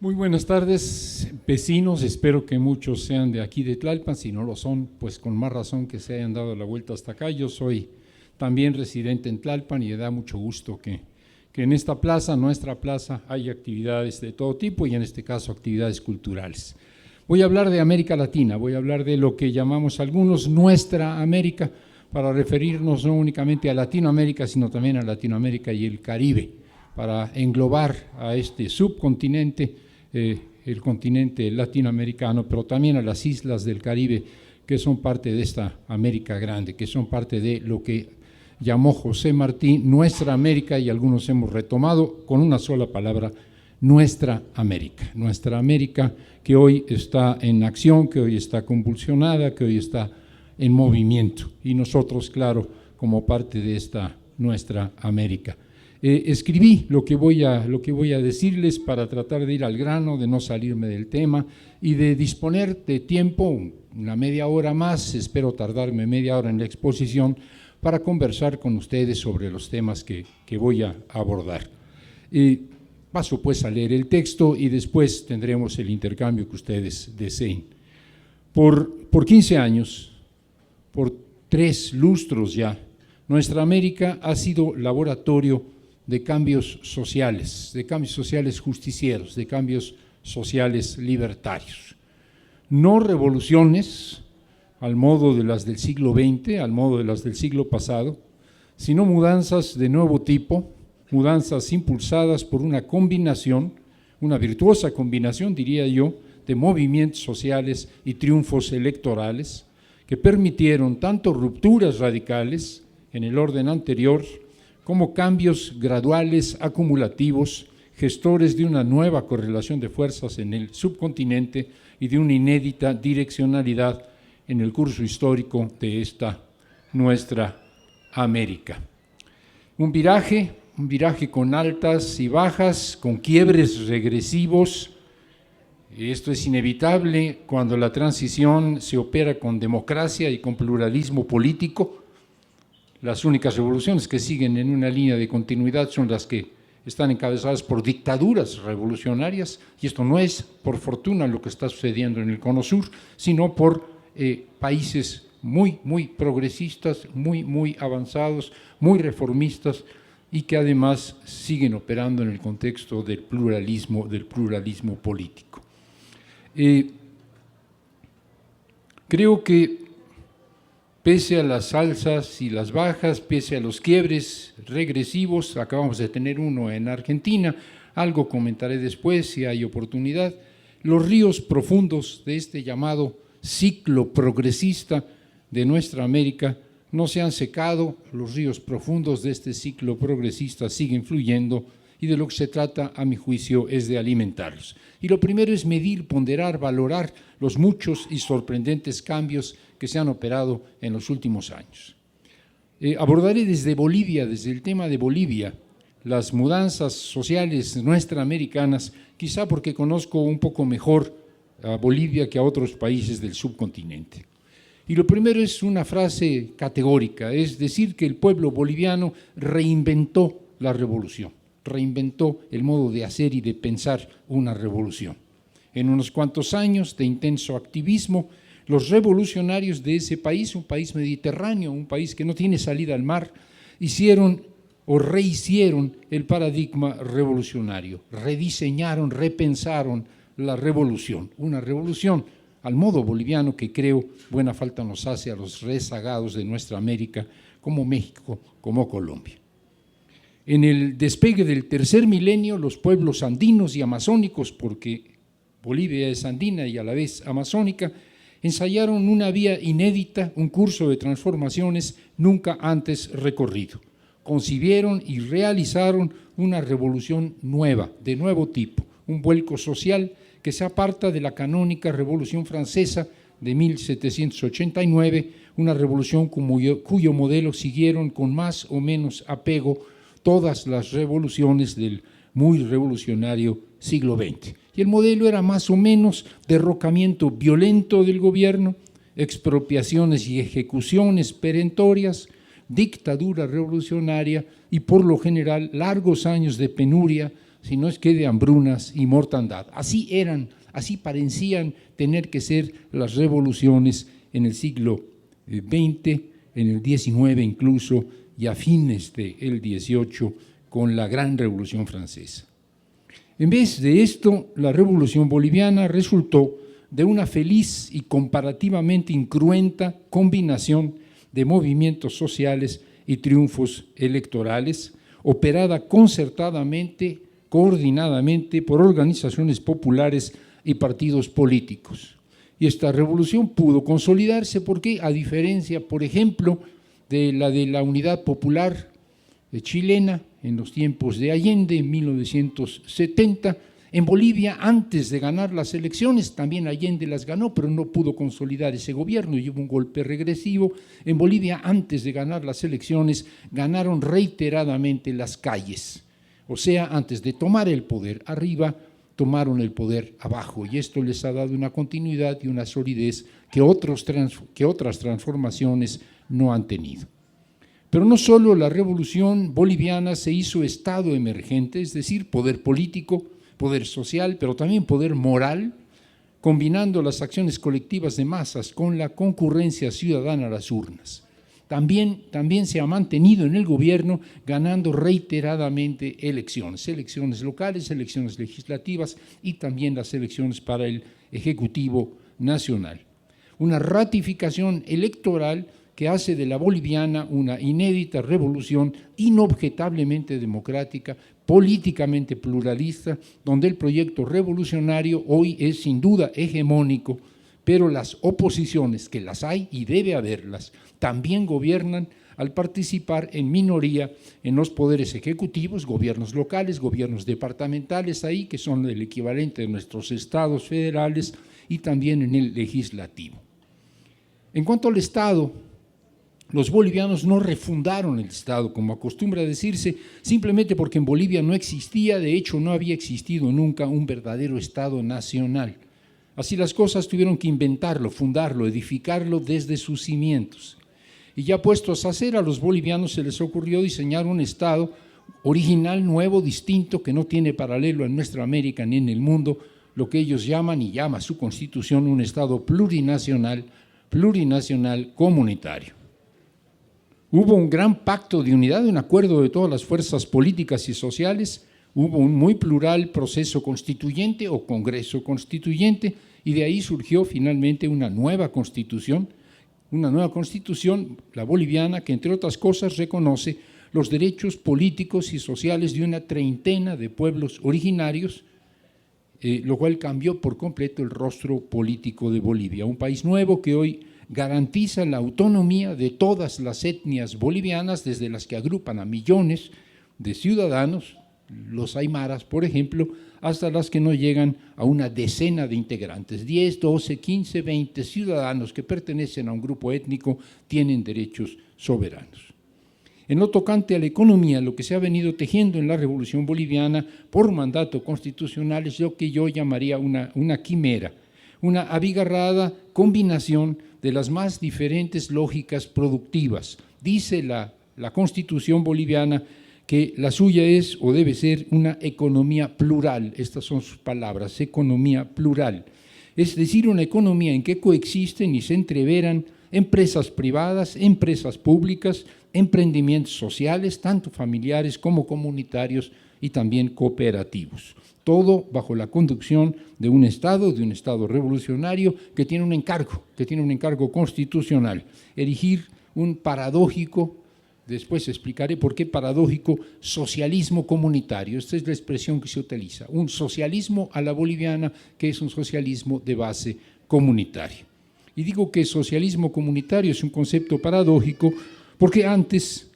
Muy buenas tardes, vecinos. Espero que muchos sean de aquí de Tlalpan. Si no lo son, pues con más razón que se hayan dado la vuelta hasta acá. Yo soy también residente en Tlalpan y me da mucho gusto que en esta plaza, nuestra plaza, hay actividades de todo tipo y en este caso actividades culturales. Voy a hablar de América Latina, voy a hablar de lo que llamamos algunos nuestra América, para referirnos no únicamente a Latinoamérica, sino también a Latinoamérica y el Caribe, para englobar a este subcontinente, el continente latinoamericano, pero también a las islas del Caribe, que son parte de esta América grande, que son parte de lo que llamó José Martí nuestra América, y algunos hemos retomado con una sola palabra, nuestra América que hoy está en acción, que hoy está convulsionada, que hoy está en movimiento, y nosotros, claro, como parte de esta nuestra América. Escribí lo que voy a decirles para tratar de ir al grano, de no salirme del tema y de disponer de tiempo, una media hora más, espero tardarme media hora en la exposición, para conversar con ustedes sobre los temas que voy a abordar. Paso pues a leer el texto y después tendremos el intercambio que ustedes deseen. Por 15 años, por 3 lustros ya, nuestra América ha sido laboratorio de cambios sociales justicieros, de cambios sociales libertarios. No revoluciones al modo de las del siglo XX, al modo de las del siglo pasado, sino mudanzas de nuevo tipo, mudanzas impulsadas por una combinación, una virtuosa combinación, diría yo, de movimientos sociales y triunfos electorales que permitieron tanto rupturas radicales en el orden anterior como cambios graduales, acumulativos, gestores de una nueva correlación de fuerzas en el subcontinente y de una inédita direccionalidad en el curso histórico de esta nuestra América. Un viraje con altas y bajas, con quiebres regresivos. Esto es inevitable cuando la transición se opera con democracia y con pluralismo político. Las únicas revoluciones que siguen en una línea de continuidad son las que están encabezadas por dictaduras revolucionarias, y esto no es, por fortuna, lo que está sucediendo en el Cono Sur, sino por países muy progresistas, muy avanzados, muy reformistas, y que además siguen operando en el contexto del pluralismo político. Creo que pese a las alzas y las bajas, pese a los quiebres regresivos, acabamos de tener uno en Argentina, algo comentaré después si hay oportunidad, los ríos profundos de este llamado ciclo progresista de nuestra América no se han secado, los ríos profundos de este ciclo progresista siguen fluyendo, y de lo que se trata, a mi juicio, es de alimentarlos. Y lo primero es medir, ponderar, valorar los muchos y sorprendentes cambios que se han operado en los últimos años. Abordaré desde Bolivia, desde el tema de Bolivia, las mudanzas sociales nuestraamericanas, quizá porque conozco un poco mejor a Bolivia que a otros países del subcontinente. Y lo primero es una frase categórica, es decir que el pueblo boliviano reinventó la revolución, reinventó el modo de hacer y de pensar una revolución. En unos cuantos años de intenso activismo, los revolucionarios de ese país, un país mediterráneo, un país que no tiene salida al mar, hicieron o rehicieron el paradigma revolucionario, rediseñaron, repensaron la revolución, una revolución al modo boliviano que creo buena falta nos hace a los rezagados de nuestra América, como México, como Colombia. En el despegue del tercer milenio, los pueblos andinos y amazónicos, porque Bolivia es andina y a la vez amazónica, ensayaron una vía inédita, un curso de transformaciones nunca antes recorrido. Concibieron y realizaron una revolución nueva, de nuevo tipo, un vuelco social que se aparta de la canónica Revolución Francesa de 1789, una revolución cuyo modelo siguieron con más o menos apego todas las revoluciones del muy revolucionario siglo XX. Y el modelo era más o menos derrocamiento violento del gobierno, expropiaciones y ejecuciones perentorias, dictadura revolucionaria y por lo general largos años de penuria, sino es que de hambrunas y mortandad. Así eran, así parecían tener que ser las revoluciones en el siglo XX, en el XIX incluso, y a fines del XVIII con la Gran Revolución Francesa. En vez de esto, la Revolución Boliviana resultó de una feliz y comparativamente incruenta combinación de movimientos sociales y triunfos electorales, operada concertadamente, coordinadamente por organizaciones populares y partidos políticos. Y esta revolución pudo consolidarse porque, a diferencia, por ejemplo, de la Unidad Popular chilena en los tiempos de Allende, en 1970, en Bolivia, antes de ganar las elecciones, también Allende las ganó, pero no pudo consolidar ese gobierno y hubo un golpe regresivo. En Bolivia, antes de ganar las elecciones, ganaron reiteradamente las calles. O sea, antes de tomar el poder arriba, tomaron el poder abajo, y esto les ha dado una continuidad y una solidez que otras transformaciones no han tenido. Pero no solo la revolución boliviana se hizo Estado emergente, es decir, poder político, poder social, pero también poder moral, combinando las acciones colectivas de masas con la concurrencia ciudadana a las urnas. También se ha mantenido en el gobierno ganando reiteradamente elecciones locales, elecciones legislativas y también las elecciones para el Ejecutivo Nacional. Una ratificación electoral que hace de la boliviana una inédita revolución inobjetablemente democrática, políticamente pluralista, donde el proyecto revolucionario hoy es sin duda hegemónico, pero las oposiciones, que las hay y debe haberlas, también gobiernan al participar en minoría en los poderes ejecutivos, gobiernos locales, gobiernos departamentales ahí, que son el equivalente de nuestros estados federales, y también en el legislativo. En cuanto al Estado, los bolivianos no refundaron el Estado, como acostumbra decirse, simplemente porque en Bolivia no existía, de hecho no había existido nunca un verdadero Estado nacional. Así las cosas tuvieron que inventarlo, fundarlo, edificarlo desde sus cimientos. Y ya puestos a hacer, a los bolivianos se les ocurrió diseñar un Estado original, nuevo, distinto, que no tiene paralelo en nuestra América ni en el mundo, lo que ellos llaman y llama su Constitución un Estado plurinacional comunitario. Hubo un gran pacto de unidad, un acuerdo de todas las fuerzas políticas y sociales, hubo un muy plural proceso constituyente o congreso constituyente, y de ahí surgió finalmente una nueva constitución, la boliviana, que entre otras cosas reconoce los derechos políticos y sociales de una treintena de pueblos originarios, lo cual cambió por completo el rostro político de Bolivia, un país nuevo que hoy garantiza la autonomía de todas las etnias bolivianas, desde las que agrupan a millones de ciudadanos, los aymaras, por ejemplo, hasta las que no llegan a una decena de integrantes. 10, 12, 15, 20 ciudadanos que pertenecen a un grupo étnico tienen derechos soberanos. En lo tocante a la economía, lo que se ha venido tejiendo en la Revolución Boliviana por mandato constitucional es lo que yo llamaría una quimera, una abigarrada combinación de las más diferentes lógicas productivas. Dice la Constitución boliviana que la suya es o debe ser una economía plural, estas son sus palabras, economía plural, es decir, una economía en que coexisten y se entreveran empresas privadas, empresas públicas, emprendimientos sociales, tanto familiares como comunitarios y también cooperativos. Todo bajo la conducción de un Estado revolucionario que tiene un encargo constitucional, erigir un paradójico, después explicaré por qué paradójico, socialismo comunitario. Esta es la expresión que se utiliza, un socialismo a la boliviana que es un socialismo de base comunitaria. Y digo que socialismo comunitario es un concepto paradójico porque antes,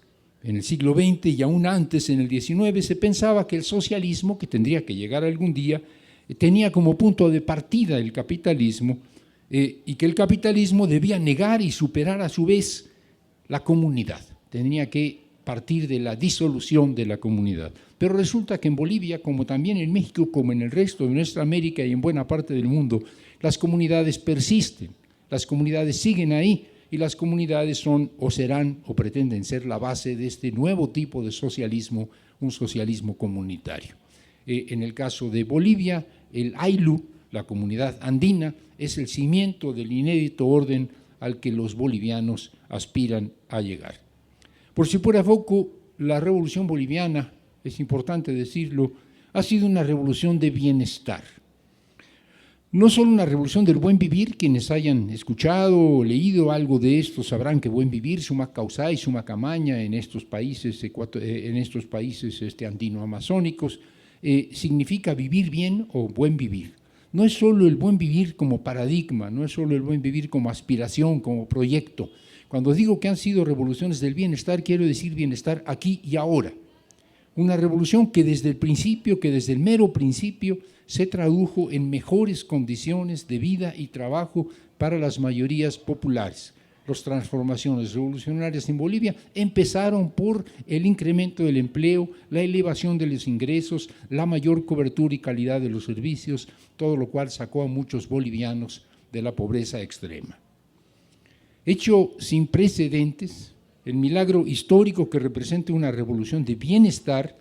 en el siglo XX y aún antes, en el XIX, se pensaba que el socialismo, que tendría que llegar algún día, tenía como punto de partida el capitalismo y que el capitalismo debía negar y superar a su vez la comunidad. Tenía que partir de la disolución de la comunidad. Pero resulta que en Bolivia, como también en México, como en el resto de nuestra América y en buena parte del mundo, las comunidades persisten, las comunidades siguen ahí, y las comunidades son o serán o pretenden ser la base de este nuevo tipo de socialismo, un socialismo comunitario. En el caso de Bolivia, el AILU, la comunidad andina, es el cimiento del inédito orden al que los bolivianos aspiran a llegar. Por si fuera poco, la revolución boliviana, es importante decirlo, ha sido una revolución de bienestar. No solo una revolución del buen vivir, quienes hayan escuchado o leído algo de esto sabrán que buen vivir, suma causa y suma camaña en estos países, andino-amazónicos, significa vivir bien o buen vivir. No es solo el buen vivir como paradigma, no es solo el buen vivir como aspiración, como proyecto. Cuando digo que han sido revoluciones del bienestar, quiero decir bienestar aquí y ahora. Una revolución que desde el principio, que desde el mero principio, se tradujo en mejores condiciones de vida y trabajo para las mayorías populares. Las transformaciones revolucionarias en Bolivia empezaron por el incremento del empleo, la elevación de los ingresos, la mayor cobertura y calidad de los servicios, todo lo cual sacó a muchos bolivianos de la pobreza extrema. Hecho sin precedentes, el milagro histórico que representa una revolución de bienestar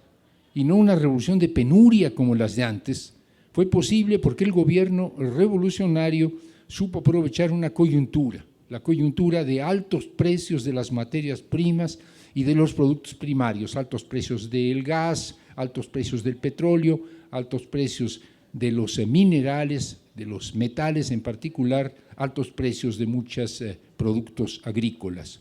y no una revolución de penuria como las de antes, fue posible porque el gobierno revolucionario supo aprovechar una coyuntura, la coyuntura de altos precios de las materias primas y de los productos primarios, altos precios del gas, altos precios del petróleo, altos precios de los minerales, de los metales en particular, altos precios de muchos productos agrícolas.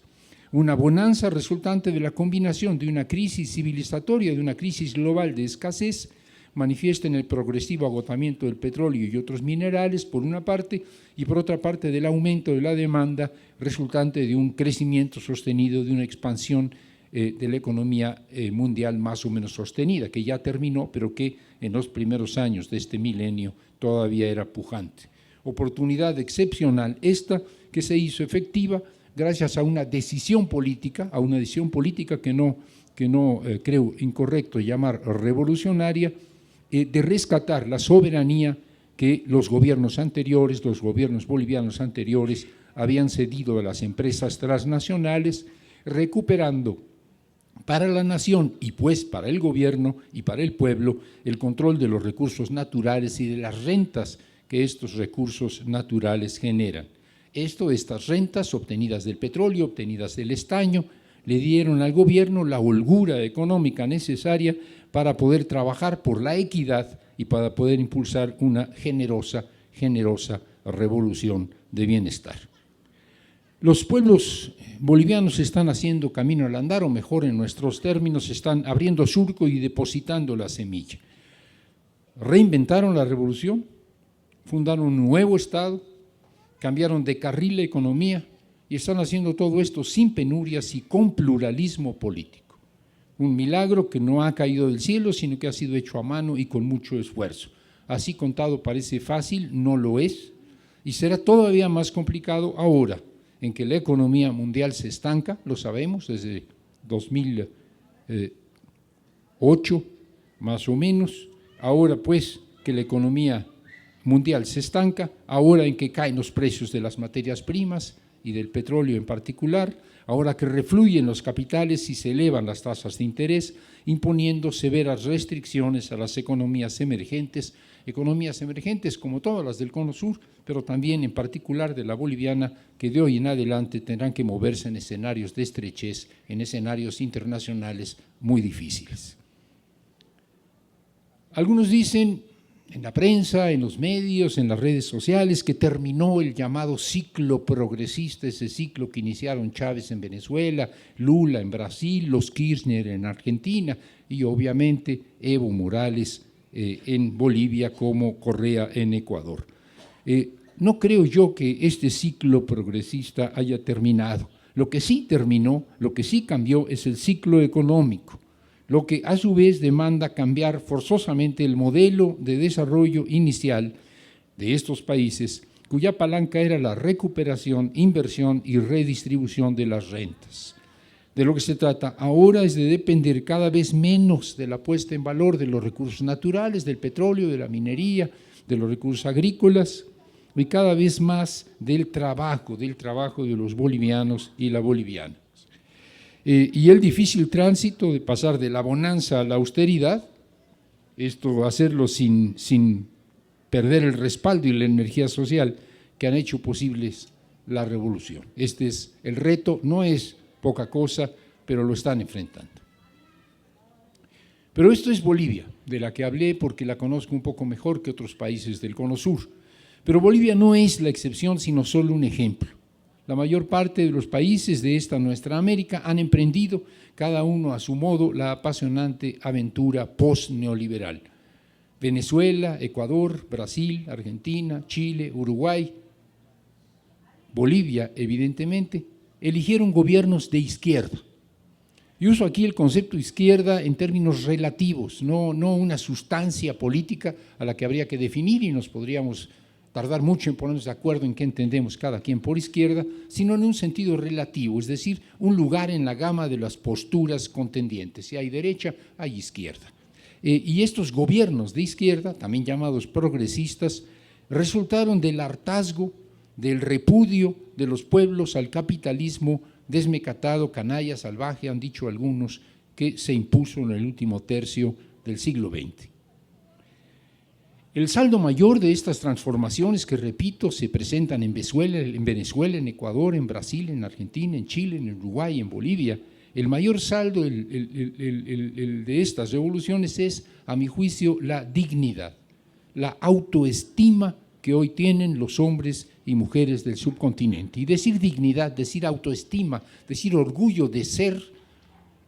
Una bonanza resultante de la combinación de una crisis civilizatoria, de una crisis global de escasez, manifiesta en el progresivo agotamiento del petróleo y otros minerales, por una parte, y por otra parte del aumento de la demanda resultante de un crecimiento sostenido, de una expansión de la economía mundial más o menos sostenida, que ya terminó, pero que en los primeros años de este milenio todavía era pujante. Oportunidad excepcional esta que se hizo efectiva gracias a una decisión política, que no creo incorrecto llamar revolucionaria, de rescatar la soberanía que los gobiernos anteriores, los gobiernos bolivianos anteriores, habían cedido a las empresas transnacionales, recuperando para la nación y pues para el gobierno y para el pueblo el control de los recursos naturales y de las rentas que estos recursos naturales generan. Estas rentas obtenidas del petróleo, obtenidas del estaño, le dieron al gobierno la holgura económica necesaria para poder trabajar por la equidad y para poder impulsar una generosa revolución de bienestar. Los pueblos bolivianos están haciendo camino al andar, o mejor en nuestros términos, están abriendo surco y depositando la semilla. Reinventaron la revolución, fundaron un nuevo Estado, cambiaron de carril la economía y están haciendo todo esto sin penurias y con pluralismo político. Un milagro que no ha caído del cielo, sino que ha sido hecho a mano y con mucho esfuerzo. Así contado parece fácil, no lo es, y será todavía más complicado ahora, en que la economía mundial se estanca, lo sabemos, desde 2008 más o menos, ahora pues que la economía mundial se estanca, ahora en que caen los precios de las materias primas y del petróleo en particular, ahora que refluyen los capitales y se elevan las tasas de interés, imponiendo severas restricciones a las economías emergentes como todas las del Cono Sur, pero también en particular de la boliviana, que de hoy en adelante tendrán que moverse en escenarios de estrechez, en escenarios internacionales muy difíciles. Algunos dicen en la prensa, en los medios, en las redes sociales, que terminó el llamado ciclo progresista, ese ciclo que iniciaron Chávez en Venezuela, Lula en Brasil, los Kirchner en Argentina y obviamente Evo Morales en Bolivia, como Correa en Ecuador. No creo yo que este ciclo progresista haya terminado. Lo que sí terminó, lo que sí cambió es el ciclo económico, lo que a su vez demanda cambiar forzosamente el modelo de desarrollo inicial de estos países, cuya palanca era la recuperación, inversión y redistribución de las rentas. De lo que se trata ahora es de depender cada vez menos de la puesta en valor de los recursos naturales, del petróleo, de la minería, de los recursos agrícolas, y cada vez más del trabajo de los bolivianos y la boliviana. Y el difícil tránsito de pasar de la bonanza a la austeridad hacerlo sin perder el respaldo y la energía social que han hecho posibles la revolución. Este es el reto, no es poca cosa, pero lo están enfrentando. Pero esto es Bolivia, de la que hablé porque la conozco un poco mejor que otros países del Cono Sur. Pero Bolivia no es la excepción, sino solo un ejemplo. La mayor parte de los países de esta nuestra América han emprendido, cada uno a su modo, la apasionante aventura post-neoliberal. Venezuela, Ecuador, Brasil, Argentina, Chile, Uruguay, Bolivia, evidentemente, eligieron gobiernos de izquierda. Y uso aquí el concepto izquierda en términos relativos, no una sustancia política a la que habría que definir y nos podríamos tardar mucho en ponernos de acuerdo en qué entendemos cada quien por izquierda, sino en un sentido relativo, es decir, un lugar en la gama de las posturas contendientes. Si hay derecha, hay izquierda. Y estos gobiernos de izquierda, también llamados progresistas, resultaron del hartazgo, del repudio de los pueblos al capitalismo desmecatado, canalla, salvaje, han dicho algunos, que se impuso en el último tercio del siglo XX. El saldo mayor de estas transformaciones, que repito, se presentan en Venezuela, en Ecuador, en Brasil, en Argentina, en Chile, en Uruguay, en Bolivia, el mayor saldo de estas revoluciones es, a mi juicio, la dignidad, la autoestima que hoy tienen los hombres y mujeres del subcontinente. Y decir dignidad, decir autoestima, decir orgullo de ser,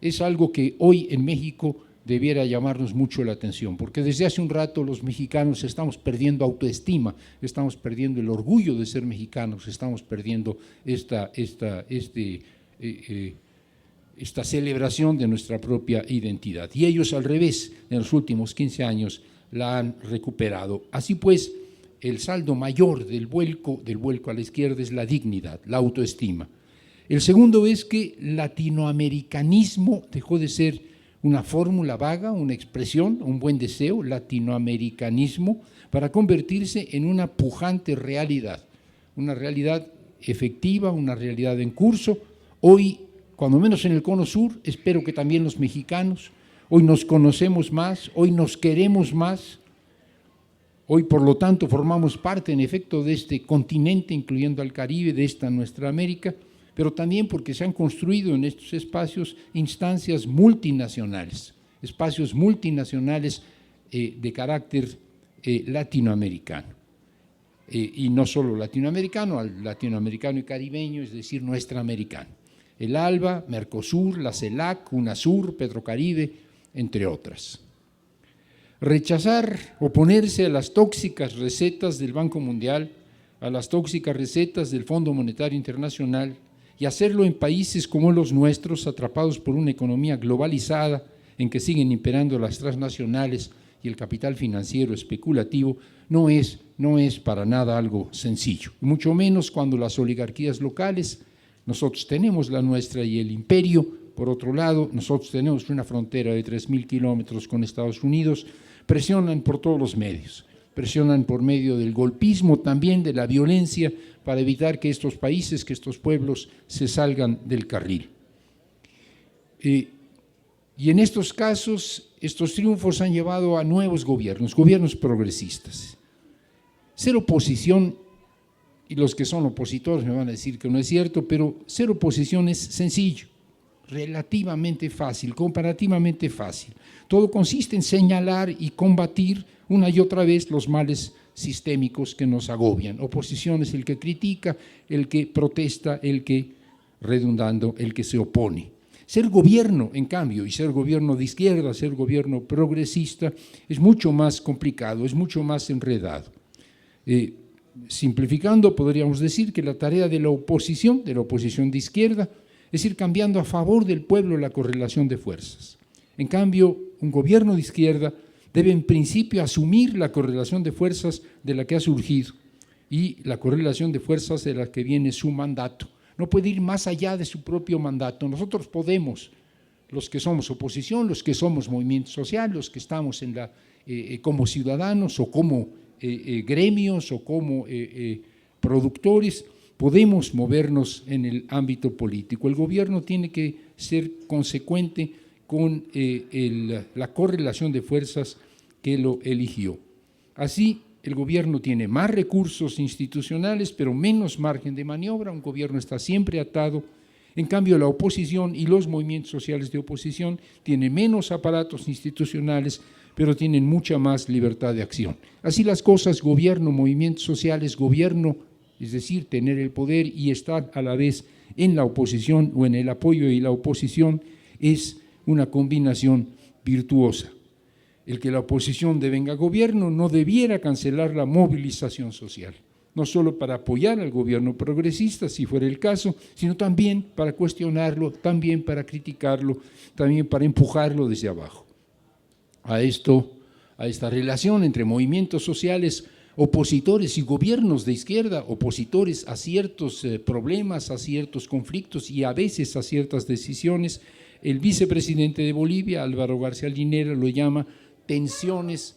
es algo que hoy en México debiera llamarnos mucho la atención, porque desde hace un rato los mexicanos estamos perdiendo autoestima, estamos perdiendo el orgullo de ser mexicanos, estamos perdiendo esta celebración de nuestra propia identidad. Y ellos, al revés, en los últimos 15 años la han recuperado. Así pues, el saldo mayor del vuelco a la izquierda es la dignidad, la autoestima. El segundo es que latinoamericanismo dejó de ser una fórmula vaga, una expresión, un buen deseo, latinoamericanismo, para convertirse en una pujante realidad, una realidad efectiva, una realidad en curso. Hoy, cuando menos en el Cono Sur, espero que también los mexicanos, hoy nos conocemos más, hoy nos queremos más. Hoy, por lo tanto, formamos parte, en efecto, de este continente, incluyendo al Caribe, de esta nuestra América, pero también porque se han construido en estos espacios instancias multinacionales, de carácter latinoamericano. Y no solo latinoamericano, al latinoamericano y caribeño, es decir, nuestramericano. El ALBA, Mercosur, la CELAC, UNASUR, Petrocaribe, entre otras. Rechazar, oponerse a las tóxicas recetas del Banco Mundial, a las tóxicas recetas del Fondo Monetario Internacional y hacerlo en países como los nuestros, atrapados por una economía globalizada en que siguen imperando las transnacionales y el capital financiero especulativo, no es para nada algo sencillo, mucho menos cuando las oligarquías locales, nosotros tenemos la nuestra y el imperio, por otro lado, nosotros tenemos una frontera de 3.000 kilómetros con Estados Unidos, presionan por todos los medios, presionan por medio del golpismo, también de la violencia, para evitar que estos países, que estos pueblos se salgan del carril. Y en estos casos, estos triunfos han llevado a nuevos gobiernos progresistas. Ser oposición, y los que son opositores me van a decir que no es cierto, pero ser oposición es sencillo, relativamente fácil, comparativamente fácil. Todo consiste en señalar y combatir una y otra vez los males sistémicos que nos agobian. Oposición es el que critica, el que protesta, el que se opone. Ser gobierno, en cambio, y ser gobierno de izquierda, ser gobierno progresista, es mucho más complicado, es mucho más enredado. Simplificando, podríamos decir que la tarea de la oposición de izquierda, es ir cambiando a favor del pueblo la correlación de fuerzas. En cambio, un gobierno de izquierda debe en principio asumir la correlación de fuerzas de la que ha surgido y la correlación de fuerzas de la que viene su mandato. No puede ir más allá de su propio mandato. Nosotros podemos, los que somos oposición, los que somos movimiento social, los que estamos como ciudadanos o como gremios o como productores, podemos movernos en el ámbito político. El gobierno tiene que ser consecuente con la correlación de fuerzas que lo eligió. Así, el gobierno tiene más recursos institucionales, pero menos margen de maniobra. Un gobierno está siempre atado. En cambio, la oposición y los movimientos sociales de oposición tienen menos aparatos institucionales, pero tienen mucha más libertad de acción. Así las cosas, gobierno, movimientos sociales, gobierno, es decir, tener el poder y estar a la vez en la oposición o en el apoyo y la oposición, es una combinación virtuosa. El que la oposición devenga gobierno no debiera cancelar la movilización social, no solo para apoyar al gobierno progresista, si fuera el caso, sino también para cuestionarlo, también para criticarlo, también para empujarlo desde abajo. A esta relación entre movimientos sociales opositores y gobiernos de izquierda, opositores a ciertos problemas, a ciertos conflictos y a veces a ciertas decisiones, el vicepresidente de Bolivia, Álvaro García Linera, lo llama tensiones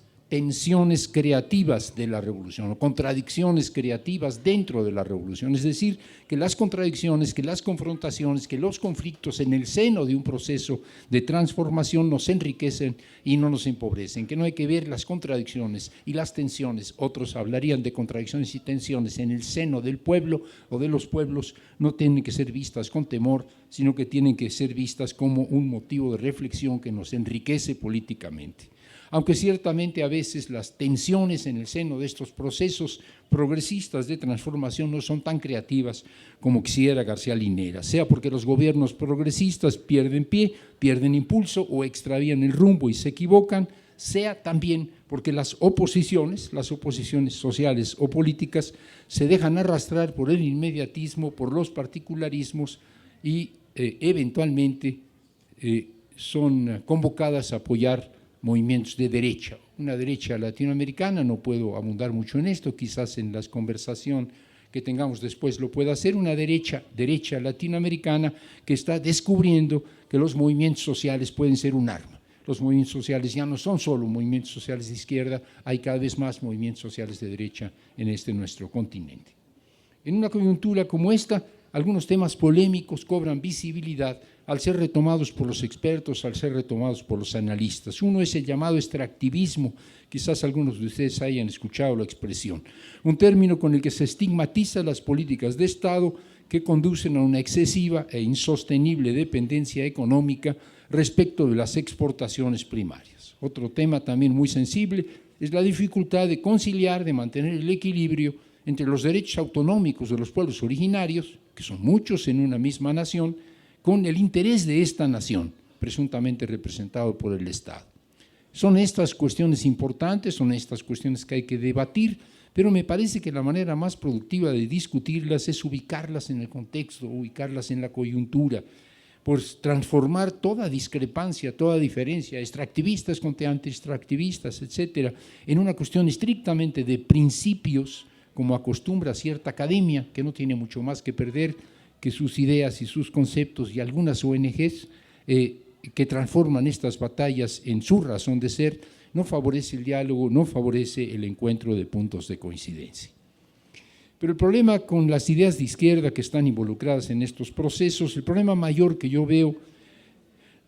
creativas de la revolución o contradicciones creativas dentro de la revolución, es decir, que las contradicciones, que las confrontaciones, que los conflictos en el seno de un proceso de transformación nos enriquecen y no nos empobrecen, que no hay que ver las contradicciones y las tensiones, otros hablarían de contradicciones y tensiones en el seno del pueblo o de los pueblos, no tienen que ser vistas con temor, sino que tienen que ser vistas como un motivo de reflexión que nos enriquece políticamente. Aunque ciertamente a veces las tensiones en el seno de estos procesos progresistas de transformación no son tan creativas como quisiera García Linera, sea porque los gobiernos progresistas pierden pie, pierden impulso o extravían el rumbo y se equivocan, sea también porque las oposiciones sociales o políticas se dejan arrastrar por el inmediatismo, por los particularismos y eventualmente son convocadas a apoyar movimientos de derecha, una derecha latinoamericana, no puedo abundar mucho en esto, quizás en la conversación que tengamos después lo pueda hacer, una derecha latinoamericana que está descubriendo que los movimientos sociales pueden ser un arma. Los movimientos sociales ya no son solo movimientos sociales de izquierda, hay cada vez más movimientos sociales de derecha en nuestro continente. En una coyuntura como esta, algunos temas polémicos cobran visibilidad al ser retomados por los expertos, al ser retomados por los analistas. Uno es el llamado extractivismo, quizás algunos de ustedes hayan escuchado la expresión, un término con el que se estigmatiza las políticas de Estado que conducen a una excesiva e insostenible dependencia económica respecto de las exportaciones primarias. Otro tema también muy sensible es la dificultad de conciliar, de mantener el equilibrio entre los derechos autonómicos de los pueblos originarios, que son muchos en una misma nación, con el interés de esta nación, presuntamente representado por el Estado. Son estas cuestiones importantes, son estas cuestiones que hay que debatir, pero me parece que la manera más productiva de discutirlas es ubicarlas en el contexto, ubicarlas en la coyuntura, pues transformar toda discrepancia, toda diferencia, extractivistas contra anti-extractivistas, etcétera, en una cuestión estrictamente de principios, como acostumbra cierta academia, que no tiene mucho más que perder que sus ideas y sus conceptos y algunas ONGs que transforman estas batallas en su razón de ser, no favorece el diálogo, no favorece el encuentro de puntos de coincidencia. Pero el problema con las ideas de izquierda que están involucradas en estos procesos, el problema mayor que yo veo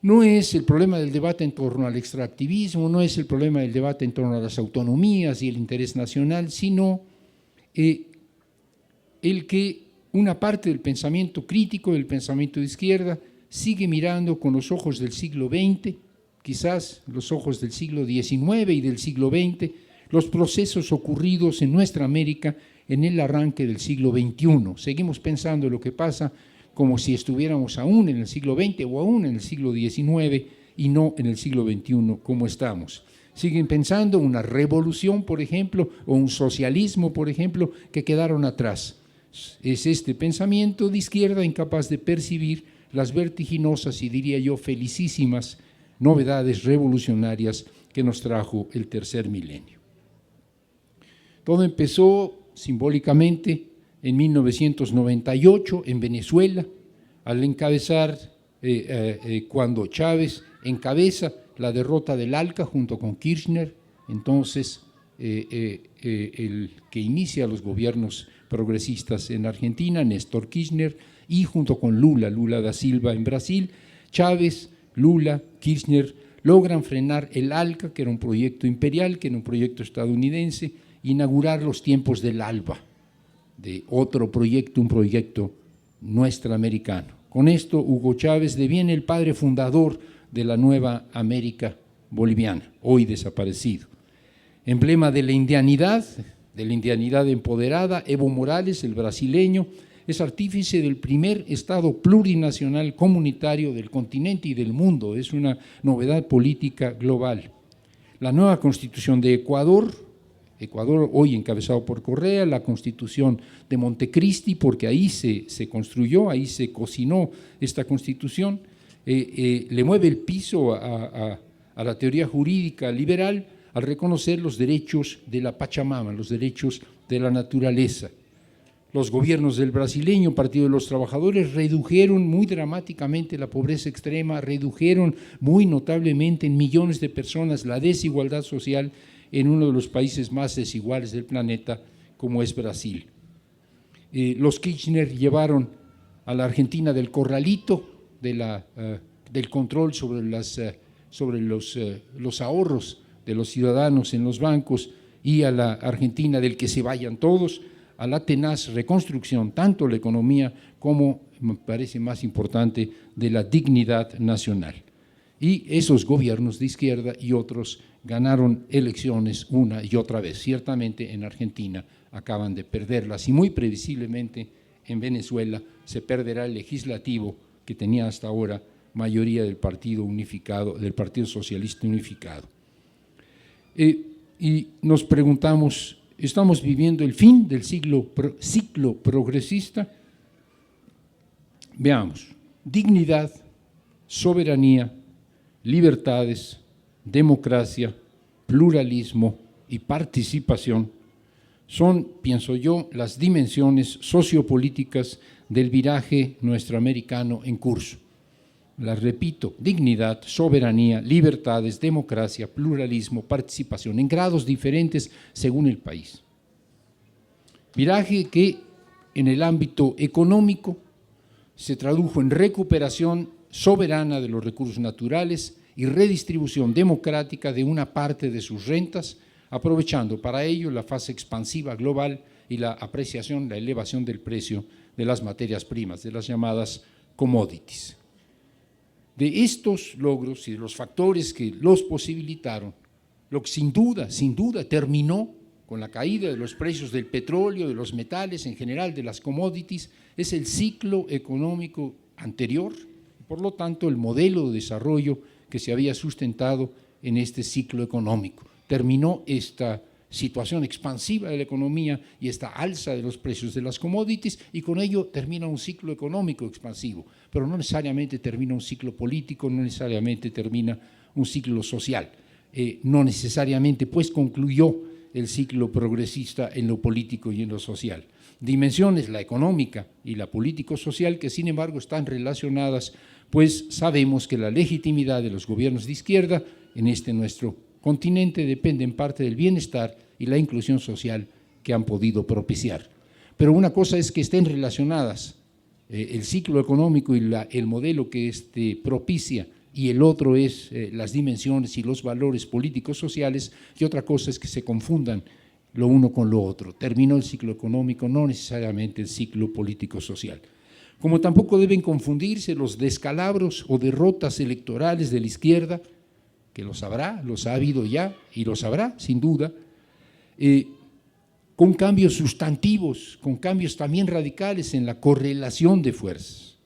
no es el problema del debate en torno al extractivismo, no es el problema del debate en torno a las autonomías y el interés nacional, sino el que una parte del pensamiento crítico, del pensamiento de izquierda, sigue mirando con los ojos del siglo XX, quizás los ojos del siglo XIX y del siglo XX, los procesos ocurridos en nuestra América en el arranque del siglo XXI. Seguimos pensando lo que pasa como si estuviéramos aún en el siglo XX o aún en el siglo XIX y no en el siglo XXI como estamos. Siguen pensando una revolución, por ejemplo, o un socialismo, por ejemplo, que quedaron atrás. Es este pensamiento de izquierda incapaz de percibir las vertiginosas y diría yo felicísimas novedades revolucionarias que nos trajo el tercer milenio. Todo empezó simbólicamente en 1998 en Venezuela, al encabezar, cuando Chávez encabeza la derrota del ALCA junto con Kirchner, entonces el que inicia los gobiernos progresistas en Argentina, Néstor Kirchner, y junto con Lula da Silva en Brasil, Chávez, Lula, Kirchner logran frenar el ALCA, que era un proyecto imperial, que era un proyecto estadounidense, inaugurar los tiempos del ALBA, de otro proyecto, un proyecto nuestroamericano. Con esto, Hugo Chávez deviene el padre fundador de la nueva América boliviana, hoy desaparecido. Emblema de la indianidad empoderada, Evo Morales, el brasileño, es artífice del primer Estado plurinacional comunitario del continente y del mundo. Es una novedad política global. La nueva Constitución de Ecuador hoy encabezado por Correa, la Constitución de Montecristi, porque ahí se construyó, ahí se cocinó esta Constitución, le mueve el piso a la teoría jurídica liberal al reconocer los derechos de la Pachamama, los derechos de la naturaleza. Los gobiernos del brasileño Partido de los Trabajadores redujeron muy dramáticamente la pobreza extrema, redujeron muy notablemente en millones de personas la desigualdad social en uno de los países más desiguales del planeta, como es Brasil. Los Kirchner llevaron a la Argentina del corralito, del control sobre los ahorros de los ciudadanos en los bancos, y a la Argentina del que se vayan todos, a la tenaz reconstrucción, tanto la economía como, me parece más importante, de la dignidad nacional. Y esos gobiernos de izquierda y otros ganaron elecciones una y otra vez. Ciertamente en Argentina acaban de perderlas y muy previsiblemente en Venezuela se perderá el legislativo que tenía hasta ahora mayoría del Partido Unificado, del Partido Socialista Unificado. Y nos preguntamos, ¿estamos viviendo el fin del ciclo progresista? Veamos, dignidad, soberanía, libertades, democracia, pluralismo y participación son, pienso yo, las dimensiones sociopolíticas del viraje nuestroamericano en curso. Las repito, dignidad, soberanía, libertades, democracia, pluralismo, participación, en grados diferentes según el país. Viraje que en el ámbito económico se tradujo en recuperación soberana de los recursos naturales y redistribución democrática de una parte de sus rentas, aprovechando para ello la fase expansiva global y la apreciación, la elevación del precio de las materias primas, de las llamadas commodities. De estos logros y de los factores que los posibilitaron, lo que sin duda terminó con la caída de los precios del petróleo, de los metales, en general de las commodities, es el ciclo económico anterior, por lo tanto el modelo de desarrollo que se había sustentado en este ciclo económico. Terminó esta situación expansiva de la economía y esta alza de los precios de las commodities, y con ello termina un ciclo económico expansivo, pero no necesariamente termina un ciclo político, no necesariamente termina un ciclo social, no necesariamente pues concluyó el ciclo progresista en lo político y en lo social. Dimensiones, la económica y la político-social, que sin embargo están relacionadas, pues sabemos que la legitimidad de los gobiernos de izquierda en este nuestro continente depende en parte del bienestar y la inclusión social que han podido propiciar. Pero una cosa es que estén relacionadas el ciclo económico y el modelo que propicia, y el otro es las dimensiones y los valores políticos sociales, y otra cosa es que se confundan lo uno con lo otro. Terminó el ciclo económico, no necesariamente el ciclo político-social. Como tampoco deben confundirse los descalabros o derrotas electorales de la izquierda, que los habrá, los ha habido ya y los habrá sin duda, con cambios sustantivos, con cambios también radicales en la correlación de fuerzas.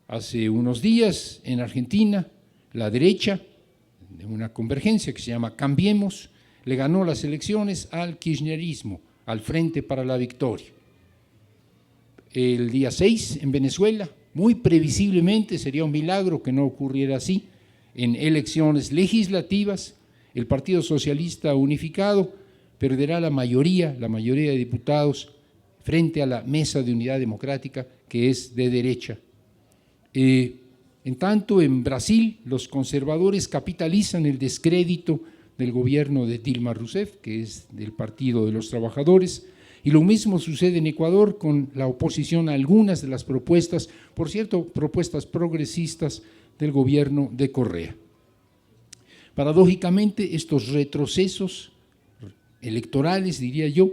Hace unos días en Argentina, la derecha, de una convergencia que se llama Cambiemos, le ganó las elecciones al kirchnerismo, al Frente para la Victoria. El día 6 en Venezuela, muy previsiblemente, sería un milagro que no ocurriera así, en elecciones legislativas, el Partido Socialista Unificado perderá la mayoría de diputados frente a la Mesa de Unidad Democrática, que es de derecha. En tanto, en Brasil, los conservadores capitalizan el descrédito del gobierno de Dilma Rousseff, que es del Partido de los Trabajadores, y lo mismo sucede en Ecuador con la oposición a algunas de las propuestas, por cierto, propuestas progresistas del gobierno de Correa. Paradójicamente, estos retrocesos electorales, diría yo,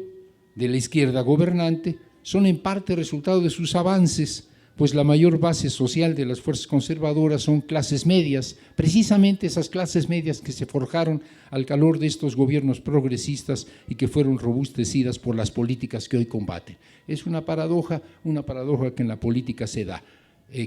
de la izquierda gobernante, son en parte resultado de sus avances, pues la mayor base social de las fuerzas conservadoras son clases medias, precisamente esas clases medias que se forjaron al calor de estos gobiernos progresistas y que fueron robustecidas por las políticas que hoy combaten. Es una paradoja que en la política se da.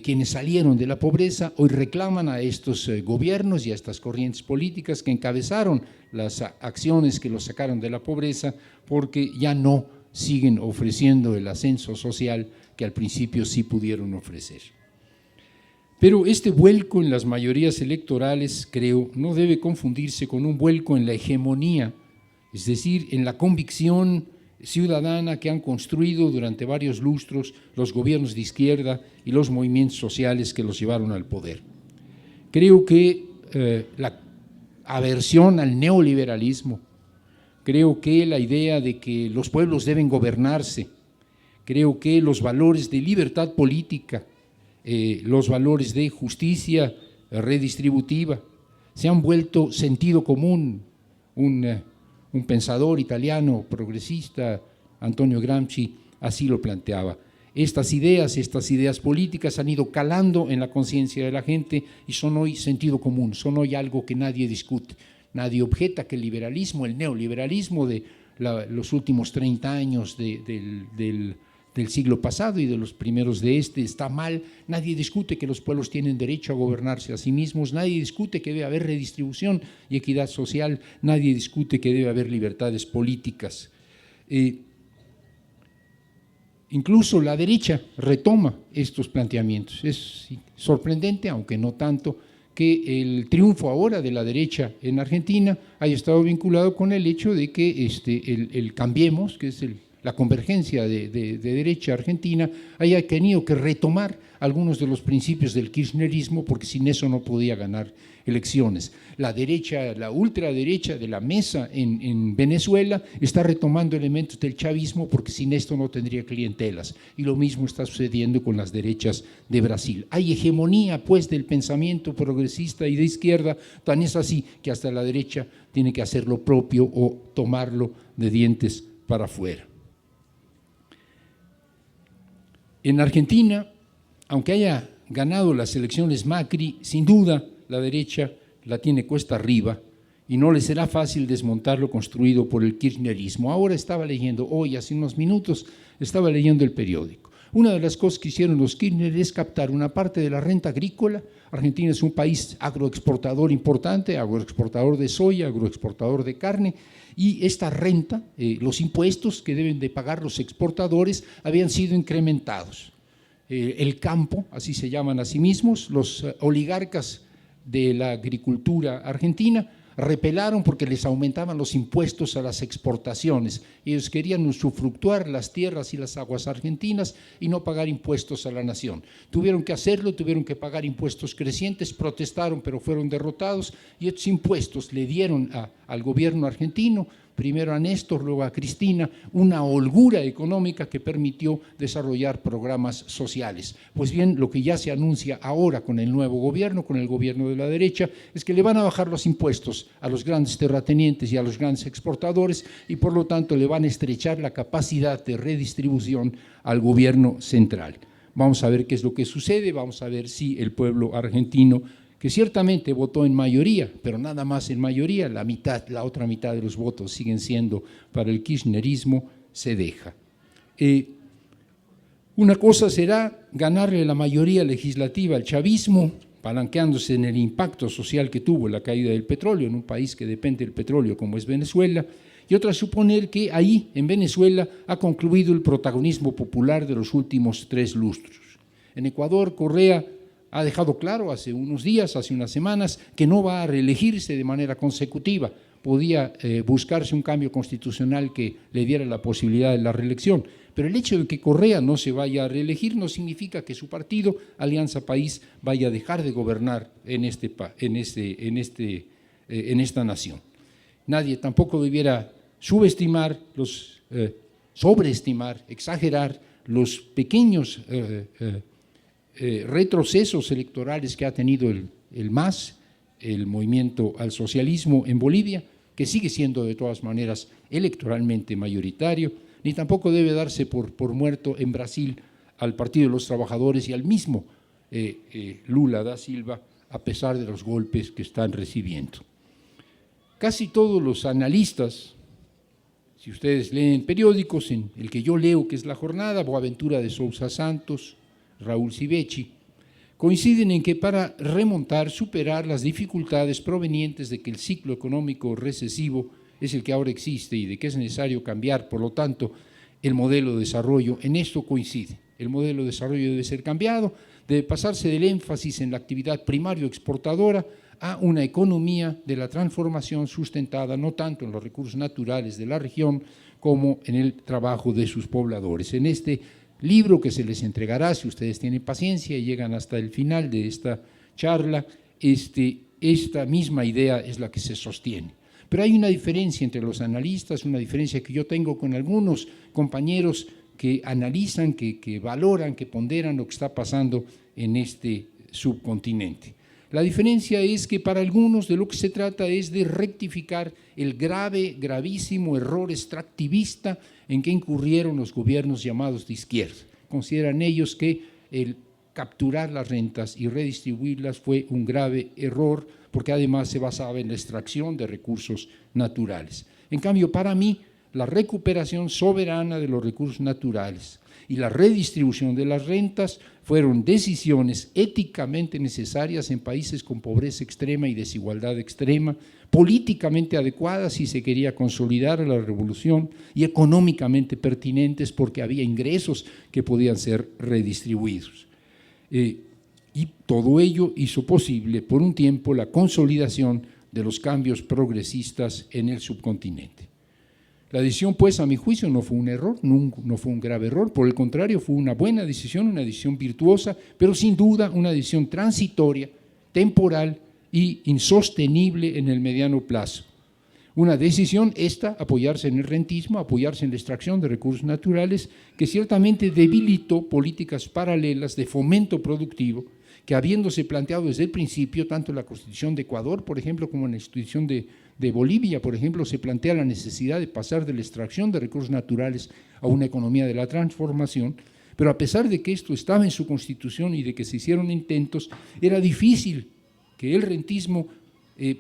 Quienes salieron de la pobreza hoy reclaman a estos gobiernos y a estas corrientes políticas que encabezaron las acciones que los sacaron de la pobreza, porque ya no siguen ofreciendo el ascenso social que al principio sí pudieron ofrecer. Pero este vuelco en las mayorías electorales, creo, no debe confundirse con un vuelco en la hegemonía, es decir, en la convicción ciudadana que han construido durante varios lustros los gobiernos de izquierda y los movimientos sociales que los llevaron al poder. Creo que la aversión al neoliberalismo, creo que la idea de que los pueblos deben gobernarse, creo que los valores de libertad política, los valores de justicia redistributiva se han vuelto sentido común. Un pensador italiano progresista, Antonio Gramsci, así lo planteaba. Estas ideas políticas han ido calando en la conciencia de la gente y son hoy sentido común, son hoy algo que nadie discute. Nadie objeta que el liberalismo, el neoliberalismo de los últimos 30 años del siglo pasado y de los primeros de este está mal. Nadie discute que los pueblos tienen derecho a gobernarse a sí mismos, nadie discute que debe haber redistribución y equidad social, nadie discute que debe haber libertades políticas. Incluso la derecha retoma estos planteamientos. Es sorprendente, aunque no tanto, que el triunfo ahora de la derecha en Argentina haya estado vinculado con el hecho de que el Cambiemos, que es la convergencia de derecha argentina, haya tenido que retomar algunos de los principios del kirchnerismo, porque sin eso no podía ganar elecciones. La derecha, la ultraderecha de la mesa en Venezuela está retomando elementos del chavismo, porque sin esto no tendría clientelas, y lo mismo está sucediendo con las derechas de Brasil. Hay hegemonía pues del pensamiento progresista y de izquierda, tan es así que hasta la derecha tiene que hacer lo propio o tomarlo de dientes para afuera. En Argentina, aunque haya ganado las elecciones Macri, sin duda la derecha la tiene cuesta arriba y no le será fácil desmontar lo construido por el kirchnerismo. Ahora estaba leyendo, hoy hace unos minutos, estaba leyendo el periódico. Una de las cosas que hicieron los Kirchner es captar una parte de la renta agrícola. Argentina es un país agroexportador importante, agroexportador de soya, agroexportador de carne, y esta renta, los impuestos que deben de pagar los exportadores habían sido incrementados. El campo, así se llaman a sí mismos, los oligarcas de la agricultura argentina repelaron porque les aumentaban los impuestos a las exportaciones. Ellos querían usufructuar las tierras y las aguas argentinas y no pagar impuestos a la nación. Tuvieron que hacerlo, tuvieron que pagar impuestos crecientes, protestaron pero fueron derrotados y estos impuestos le dieron al gobierno argentino, primero a Néstor, luego a Cristina, una holgura económica que permitió desarrollar programas sociales. Pues bien, lo que ya se anuncia ahora con el nuevo gobierno, con el gobierno de la derecha, es que le van a bajar los impuestos a los grandes terratenientes y a los grandes exportadores y por lo tanto le van a estrechar la capacidad de redistribución al gobierno central. Vamos a ver qué es lo que sucede, vamos a ver si el pueblo argentino, que ciertamente votó en mayoría, pero nada más en mayoría, la otra mitad de los votos siguen siendo para el kirchnerismo, se deja. Una cosa será ganarle la mayoría legislativa al chavismo, palanqueándose en el impacto social que tuvo la caída del petróleo en un país que depende del petróleo como es Venezuela, y otra suponer que ahí, en Venezuela, ha concluido el protagonismo popular de los últimos 3 lustros. En Ecuador, Correa ha dejado claro hace unos días, hace unas semanas, que no va a reelegirse de manera consecutiva. Podía buscarse un cambio constitucional que le diera la posibilidad de la reelección. Pero el hecho de que Correa no se vaya a reelegir no significa que su partido, Alianza País, vaya a dejar de gobernar en esta nación. Nadie tampoco debiera subestimar, sobreestimar, exagerar los pequeños retrocesos electorales que ha tenido el MAS el movimiento al socialismo en Bolivia, que sigue siendo de todas maneras electoralmente mayoritario, ni tampoco debe darse por muerto en Brasil al Partido de los Trabajadores y al mismo Lula da Silva, a pesar de los golpes que están recibiendo. Casi todos los analistas, si ustedes leen periódicos, en el que yo leo, que es La Jornada, Boaventura de Sousa Santos, Raúl Civechi, coinciden en que para remontar, superar las dificultades provenientes de que el ciclo económico recesivo es el que ahora existe y de que es necesario cambiar, por lo tanto, el modelo de desarrollo, en esto coincide. El modelo de desarrollo debe ser cambiado, debe pasarse del énfasis en la actividad primario-exportadora a una economía de la transformación sustentada no tanto en los recursos naturales de la región como en el trabajo de sus pobladores. En este libro que se les entregará, si ustedes tienen paciencia y llegan hasta el final de esta charla, esta misma idea es la que se sostiene. Pero hay una diferencia entre los analistas, una diferencia que yo tengo con algunos compañeros que analizan, que valoran, que ponderan lo que está pasando en este subcontinente. La diferencia es que para algunos de lo que se trata es de rectificar el gravísimo error extractivista en que incurrieron los gobiernos llamados de izquierda. Consideran ellos que el capturar las rentas y redistribuirlas fue un grave error, porque además se basaba en la extracción de recursos naturales. En cambio, para mí, la recuperación soberana de los recursos naturales y la redistribución de las rentas fueron decisiones éticamente necesarias en países con pobreza extrema y desigualdad extrema, políticamente adecuadas si se quería consolidar la revolución y económicamente pertinentes porque había ingresos que podían ser redistribuidos. Y todo ello hizo posible por un tiempo la consolidación de los cambios progresistas en el subcontinente. La decisión, pues, a mi juicio, no fue un error, no fue un grave error, por el contrario, fue una buena decisión, una decisión virtuosa, pero sin duda una decisión transitoria, temporal y insostenible en el mediano plazo. Una decisión apoyarse en el rentismo, apoyarse en la extracción de recursos naturales, que ciertamente debilitó políticas paralelas de fomento productivo, que habiéndose planteado desde el principio, tanto en la Constitución de Ecuador, por ejemplo, como en la Constitución de Bolivia, por ejemplo, se plantea la necesidad de pasar de la extracción de recursos naturales a una economía de la transformación, pero a pesar de que esto estaba en su Constitución y de que se hicieron intentos, era difícil que el rentismo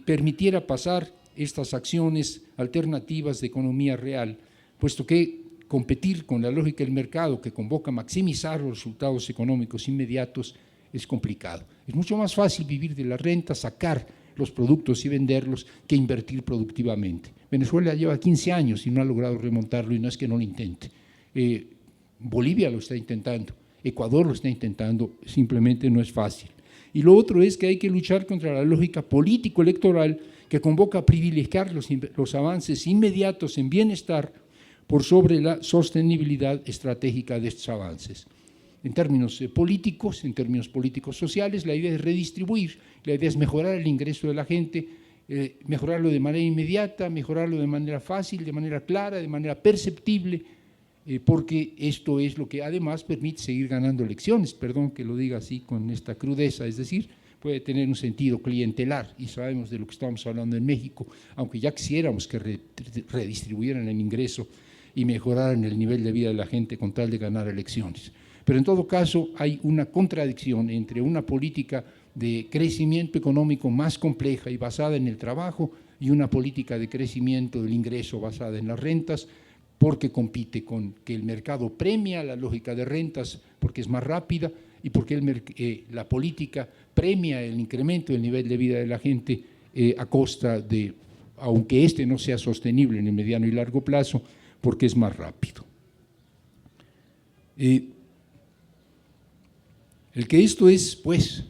permitiera pasar estas acciones alternativas de economía real, puesto que competir con la lógica del mercado que convoca a maximizar los resultados económicos inmediatos es complicado. Es mucho más fácil vivir de la renta, sacar los productos y venderlos, que invertir productivamente. Venezuela lleva 15 años y no ha logrado remontarlo, y no es que no lo intente. Bolivia lo está intentando, Ecuador lo está intentando, simplemente no es fácil. Y lo otro es que hay que luchar contra la lógica político-electoral que convoca a privilegiar los avances inmediatos en bienestar por sobre la sostenibilidad estratégica de estos avances. En términos políticos, en términos políticos sociales, la idea es redistribuir, la idea es mejorar el ingreso de la gente, mejorarlo de manera inmediata, mejorarlo de manera fácil, de manera clara, de manera perceptible, porque esto es lo que además permite seguir ganando elecciones, perdón que lo diga así con esta crudeza, es decir, puede tener un sentido clientelar, y sabemos de lo que estamos hablando en México, aunque ya quisiéramos que redistribuyeran el ingreso y mejoraran el nivel de vida de la gente con tal de ganar elecciones. Pero en todo caso hay una contradicción entre una política de crecimiento económico más compleja y basada en el trabajo y una política de crecimiento del ingreso basada en las rentas, porque compite con que el mercado premia la lógica de rentas porque es más rápida y porque la política premia el incremento del nivel de vida de la gente a costa de, aunque este no sea sostenible en el mediano y largo plazo, porque es más rápido. El que esto es, pues,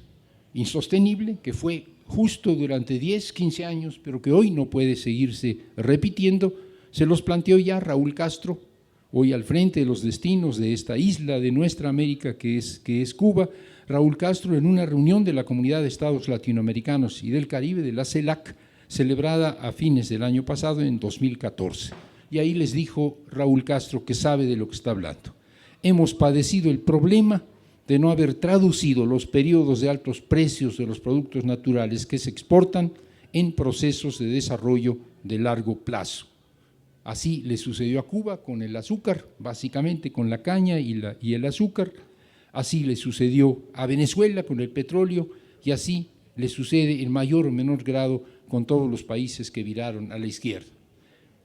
insostenible, que fue justo durante 10, 15 años, pero que hoy no puede seguirse repitiendo, se los planteó ya Raúl Castro, hoy al frente de los destinos de esta isla de nuestra América que es Cuba. Raúl Castro, en una reunión de la Comunidad de Estados Latinoamericanos y del Caribe, de la CELAC, celebrada a fines del año pasado, en 2014. Y ahí les dijo Raúl Castro que sabe de lo que está hablando. Hemos padecido el problema de no haber traducido los periodos de altos precios de los productos naturales que se exportan en procesos de desarrollo de largo plazo. Así le sucedió a Cuba con el azúcar, básicamente con la caña y el azúcar, así le sucedió a Venezuela con el petróleo y así le sucede en mayor o menor grado con todos los países que viraron a la izquierda.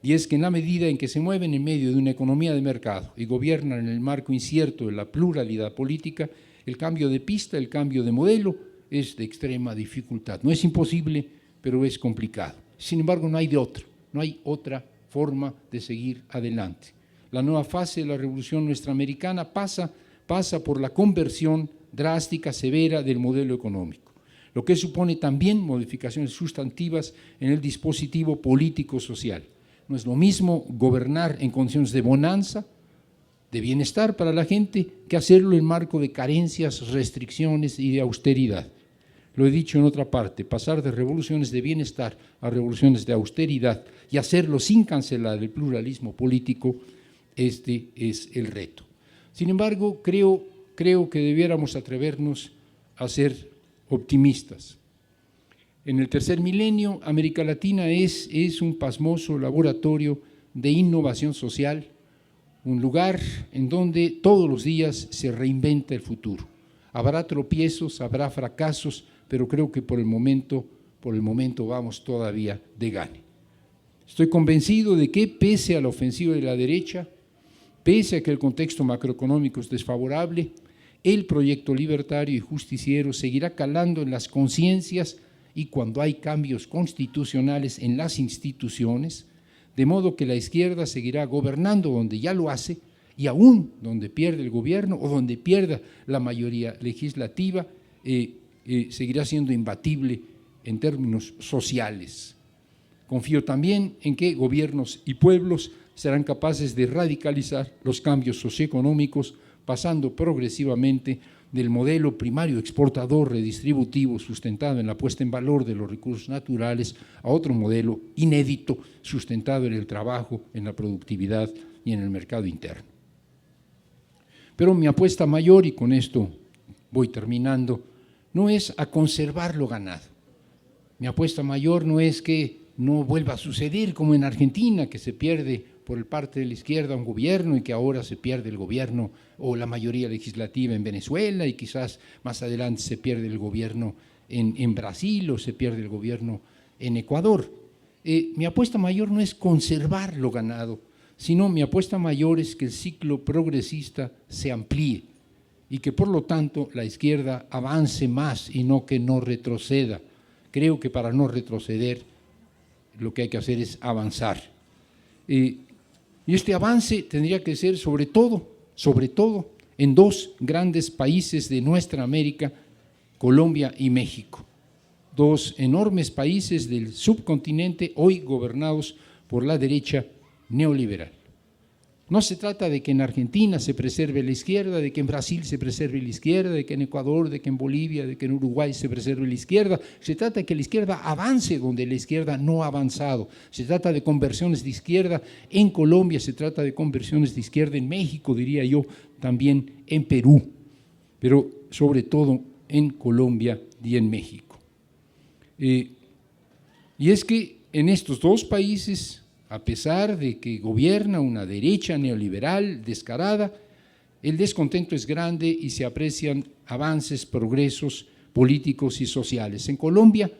Y es que en la medida en que se mueven en medio de una economía de mercado y gobiernan en el marco incierto de la pluralidad política, el cambio de pista, el cambio de modelo es de extrema dificultad. No es imposible, pero es complicado. Sin embargo, no hay otra forma de seguir adelante. La nueva fase de la revolución nuestroamericana pasa por la conversión drástica, severa del modelo económico, lo que supone también modificaciones sustantivas en el dispositivo político-social. No es lo mismo gobernar en condiciones de bonanza, de bienestar para la gente, que hacerlo en marco de carencias, restricciones y de austeridad. Lo he dicho en otra parte, pasar de revoluciones de bienestar a revoluciones de austeridad y hacerlo sin cancelar el pluralismo político, este es el reto. Sin embargo, creo que debiéramos atrevernos a ser optimistas. En el tercer milenio, América Latina es un pasmoso laboratorio de innovación social, un lugar en donde todos los días se reinventa el futuro. Habrá tropiezos, habrá fracasos, pero creo que por el momento vamos todavía de gane. Estoy convencido de que, pese a la ofensiva de la derecha, pese a que el contexto macroeconómico es desfavorable, el proyecto libertario y justiciero seguirá calando en las conciencias y cuando hay cambios constitucionales en las instituciones, de modo que la izquierda seguirá gobernando donde ya lo hace y aún donde pierde el gobierno o donde pierda la mayoría legislativa, seguirá siendo imbatible en términos sociales. Confío también en que gobiernos y pueblos serán capaces de radicalizar los cambios socioeconómicos, pasando progresivamente del modelo primario exportador redistributivo sustentado en la puesta en valor de los recursos naturales a otro modelo inédito sustentado en el trabajo, en la productividad y en el mercado interno. Pero mi apuesta mayor, y con esto voy terminando, no es a conservar lo ganado. Mi apuesta mayor no es que no vuelva a suceder como en Argentina, que se pierde por parte de la izquierda un gobierno y que ahora se pierde el gobierno o la mayoría legislativa en Venezuela y quizás más adelante se pierde el gobierno en Brasil o se pierde el gobierno en Ecuador. Mi apuesta mayor no es conservar lo ganado, sino mi apuesta mayor es que el ciclo progresista se amplíe y que por lo tanto la izquierda avance más y no que no retroceda. Creo que para no retroceder lo que hay que hacer es avanzar. Y este avance tendría que ser sobre todo en dos grandes países de nuestra América, Colombia y México. Dos enormes países del subcontinente hoy gobernados por la derecha neoliberal. No se trata de que en Argentina se preserve la izquierda, de que en Brasil se preserve la izquierda, de que en Ecuador, de que en Bolivia, de que en Uruguay se preserve la izquierda. Se trata de que la izquierda avance donde la izquierda no ha avanzado. Se trata de conversiones de izquierda en Colombia, se trata de conversiones de izquierda en México, diría yo, también en Perú, pero sobre todo en Colombia y en México. Y es que en estos dos países, a pesar de que gobierna una derecha neoliberal descarada, el descontento es grande y se aprecian avances, progresos políticos y sociales. En Colombia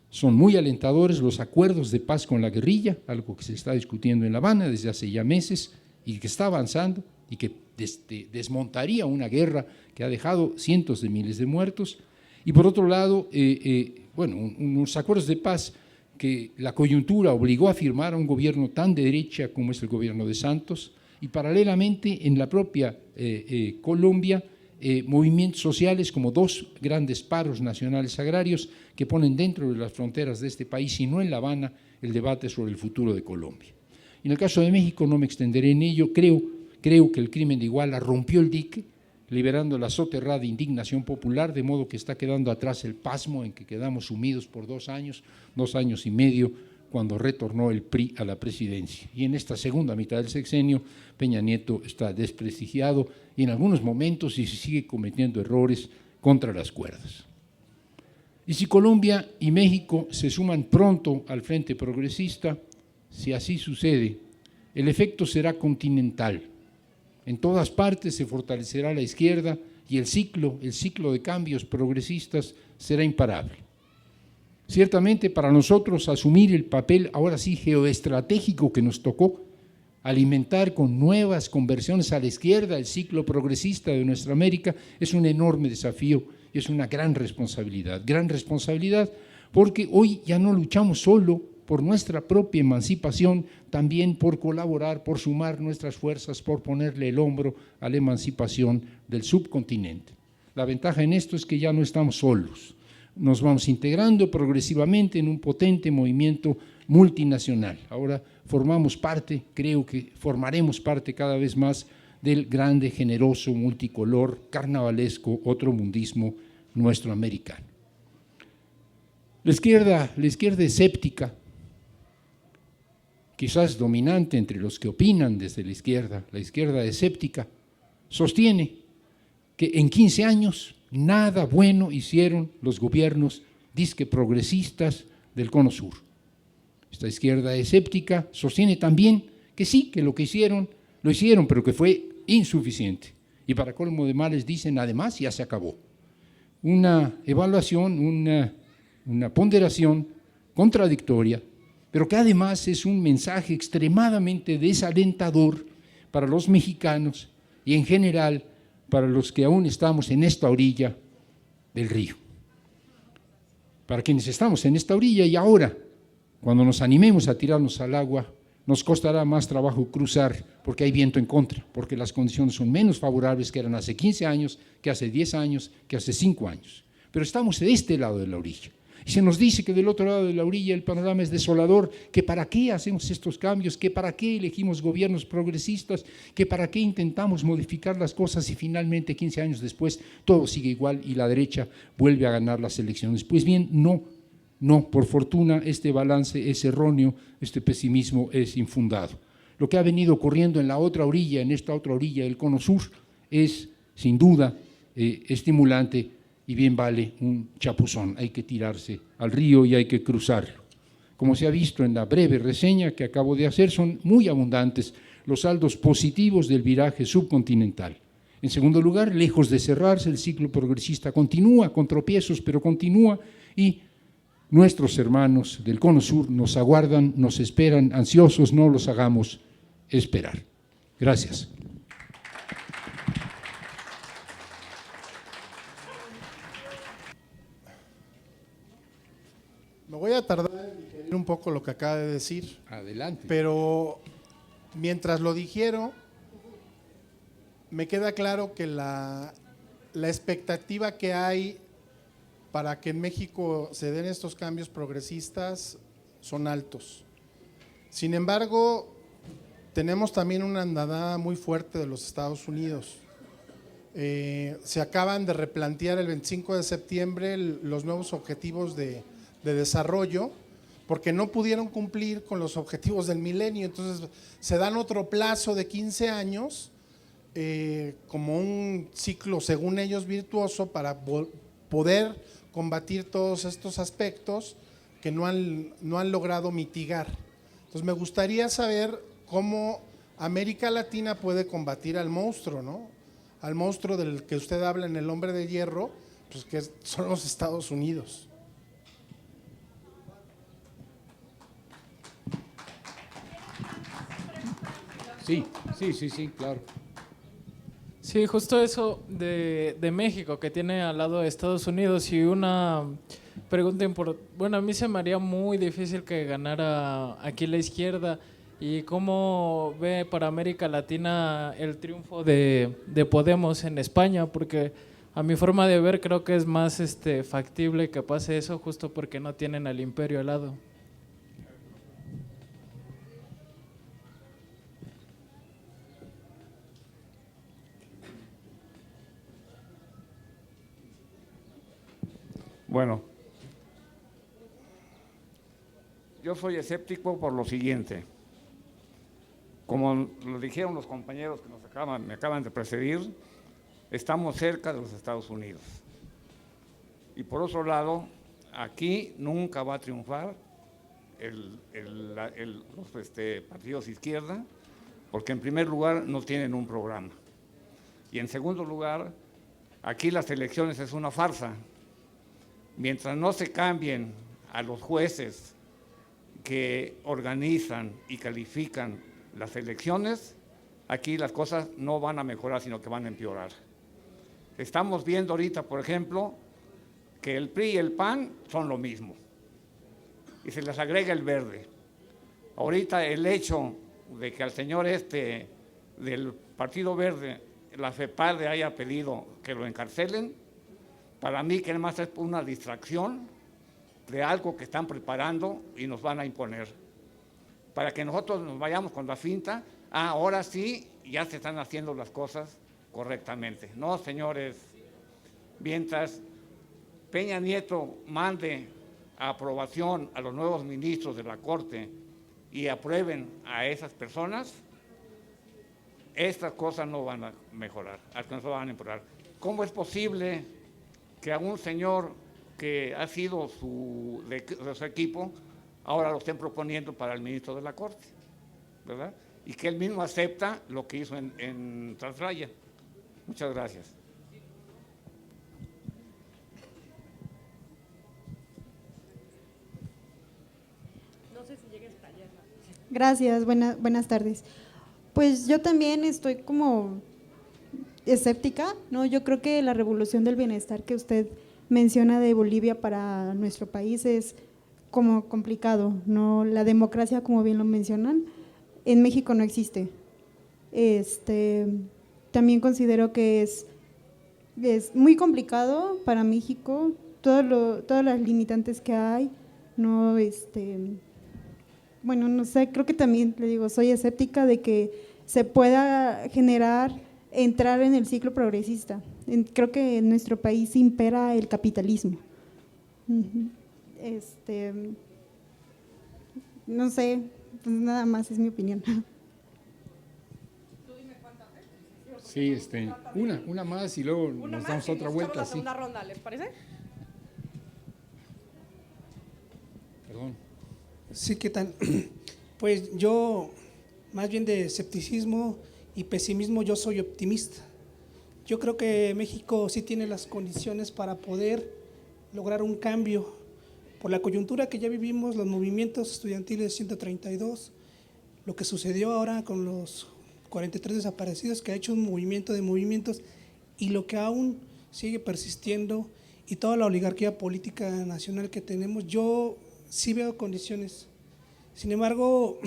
son muy alentadores los acuerdos de paz con la guerrilla, algo que se está discutiendo en La Habana desde hace ya meses y que está avanzando y que desmontaría una guerra que ha dejado cientos de miles de muertos. Y por otro lado, unos acuerdos de paz que la coyuntura obligó a firmar a un gobierno tan de derecha como es el gobierno de Santos, y paralelamente en la propia Colombia, movimientos sociales como dos grandes paros nacionales agrarios que ponen dentro de las fronteras de este país y no en La Habana el debate sobre el futuro de Colombia. En el caso de México no me extenderé en ello, creo que el crimen de Iguala rompió el dique, liberando la soterrada indignación popular, de modo que está quedando atrás el pasmo en que quedamos sumidos por 2 años y medio cuando retornó el PRI a la presidencia. Y en esta segunda mitad del sexenio, Peña Nieto está desprestigiado y en algunos momentos y se sigue cometiendo errores contra las cuerdas. Y si Colombia y México se suman pronto al Frente Progresista, si así sucede, el efecto será continental. En todas partes se fortalecerá la izquierda y el ciclo de cambios progresistas será imparable. Ciertamente para nosotros asumir el papel ahora sí geoestratégico que nos tocó, alimentar con nuevas conversiones a la izquierda el ciclo progresista de nuestra América es un enorme desafío y es una gran responsabilidad porque hoy ya no luchamos solo por nuestra propia emancipación, también por colaborar, por sumar nuestras fuerzas, por ponerle el hombro a la emancipación del subcontinente. La ventaja en esto es que ya no estamos solos, nos vamos integrando progresivamente en un potente movimiento multinacional. Ahora formamos parte, creo que formaremos parte cada vez más del grande, generoso, multicolor, carnavalesco, otro mundismo nuestro americano. La izquierda escéptica, quizás dominante entre los que opinan desde la izquierda escéptica, sostiene que en 15 años nada bueno hicieron los gobiernos disque progresistas del Cono Sur. Esta izquierda escéptica sostiene también que sí, que lo que hicieron, lo hicieron, pero que fue insuficiente. Y para colmo de males dicen, además, ya se acabó. Una evaluación, una ponderación contradictoria, pero que además es un mensaje extremadamente desalentador para los mexicanos y en general para los que aún estamos en esta orilla del río. Para quienes estamos en esta orilla y ahora, cuando nos animemos a tirarnos al agua, nos costará más trabajo cruzar porque hay viento en contra, porque las condiciones son menos favorables que eran hace 15 años, que hace 10 años, que hace 5 años. Pero estamos de este lado de la orilla. Y se nos dice que del otro lado de la orilla el panorama es desolador, que para qué hacemos estos cambios, que para qué elegimos gobiernos progresistas, que para qué intentamos modificar las cosas y finalmente 15 años después todo sigue igual y la derecha vuelve a ganar las elecciones. Pues bien, no, por fortuna este balance es erróneo, este pesimismo es infundado. Lo que ha venido ocurriendo en la otra orilla, en esta otra orilla del Cono Sur, es sin duda estimulante y bien vale un chapuzón. Hay que tirarse al río y hay que cruzarlo. Como se ha visto en la breve reseña que acabo de hacer, son muy abundantes los saldos positivos del viraje subcontinental. En segundo lugar, lejos de cerrarse, el ciclo progresista continúa, con tropiezos, pero continúa, y nuestros hermanos del Cono Sur nos aguardan, nos esperan ansiosos, no los hagamos esperar. Gracias. Me voy a tardar en digerir un poco lo que acaba de decir. Adelante. Pero mientras lo digiero, me queda claro que la expectativa que hay para que en México se den estos cambios progresistas son altos. Sin embargo, tenemos también una andadada muy fuerte de los Estados Unidos. Se acaban de replantear el 25 de septiembre los nuevos objetivos de desarrollo, porque no pudieron cumplir con los objetivos del milenio, entonces se dan otro plazo de 15 años como un ciclo, según ellos, virtuoso para poder combatir todos estos aspectos que no han logrado mitigar. Entonces me gustaría saber cómo América Latina puede combatir al monstruo, ¿no? Al monstruo del que usted habla en El Hombre de Hierro, pues que son los Estados Unidos. Sí, claro. Sí, justo eso de México, que tiene al lado de Estados Unidos, y una pregunta importante. Bueno, a mí se me haría muy difícil que ganara aquí la izquierda. ¿Y cómo ve para América Latina el triunfo de Podemos en España? Porque a mi forma de ver creo que es más factible que pase eso, justo porque no tienen al imperio al lado. Bueno, yo soy escéptico por lo siguiente. Como lo dijeron los compañeros que me acaban de precedir, estamos cerca de los Estados Unidos. Y por otro lado, aquí nunca va a triunfar los partidos de izquierda, porque en primer lugar no tienen un programa. Y en segundo lugar, aquí las elecciones es una farsa. Mientras no se cambien a los jueces que organizan y califican las elecciones, aquí las cosas no van a mejorar, sino que van a empeorar. Estamos viendo ahorita, por ejemplo, que el PRI y el PAN son lo mismo, y se les agrega el verde. Ahorita el hecho de que al señor del Partido Verde, la FEPADE haya pedido que lo encarcelen, para mí que además es una distracción de algo que están preparando y nos van a imponer, para que nosotros nos vayamos con la finta, ahora sí, ya se están haciendo las cosas correctamente. No, señores, mientras Peña Nieto mande a aprobación a los nuevos ministros de la Corte y aprueben a esas personas, estas cosas no van a mejorar, al contrario van a empeorar. ¿Cómo es posible que a un señor que ha sido de su equipo, ahora lo estén proponiendo para el ministro de la Corte, ¿verdad? Y que él mismo acepta lo que hizo en Transraya? Muchas gracias. Gracias, buenas tardes. Pues yo también estoy como escéptica, ¿no? Yo creo que la revolución del bienestar que usted menciona de Bolivia para nuestro país es como complicado, ¿no? La democracia, como bien lo mencionan, en México no existe. También considero que es muy complicado para México, todas las limitantes que hay, ¿no? Bueno, no sé, creo que también, le digo, soy escéptica de que se pueda entrar en el ciclo progresista. Creo que en nuestro país impera el capitalismo. No sé, pues nada más es mi opinión. Sí, una más y luego nos damos otra vuelta. La segunda ronda, ¿les parece? Perdón. Sí, ¿qué tal? Pues yo, más bien de escepticismo y pesimismo, yo soy optimista. Yo creo que México sí tiene las condiciones para poder lograr un cambio. Por la coyuntura que ya vivimos, los movimientos estudiantiles 132, lo que sucedió ahora con los 43 desaparecidos, que ha hecho un movimiento de movimientos, y lo que aún sigue persistiendo, y toda la oligarquía política nacional que tenemos, yo sí veo condiciones. Sin embargo,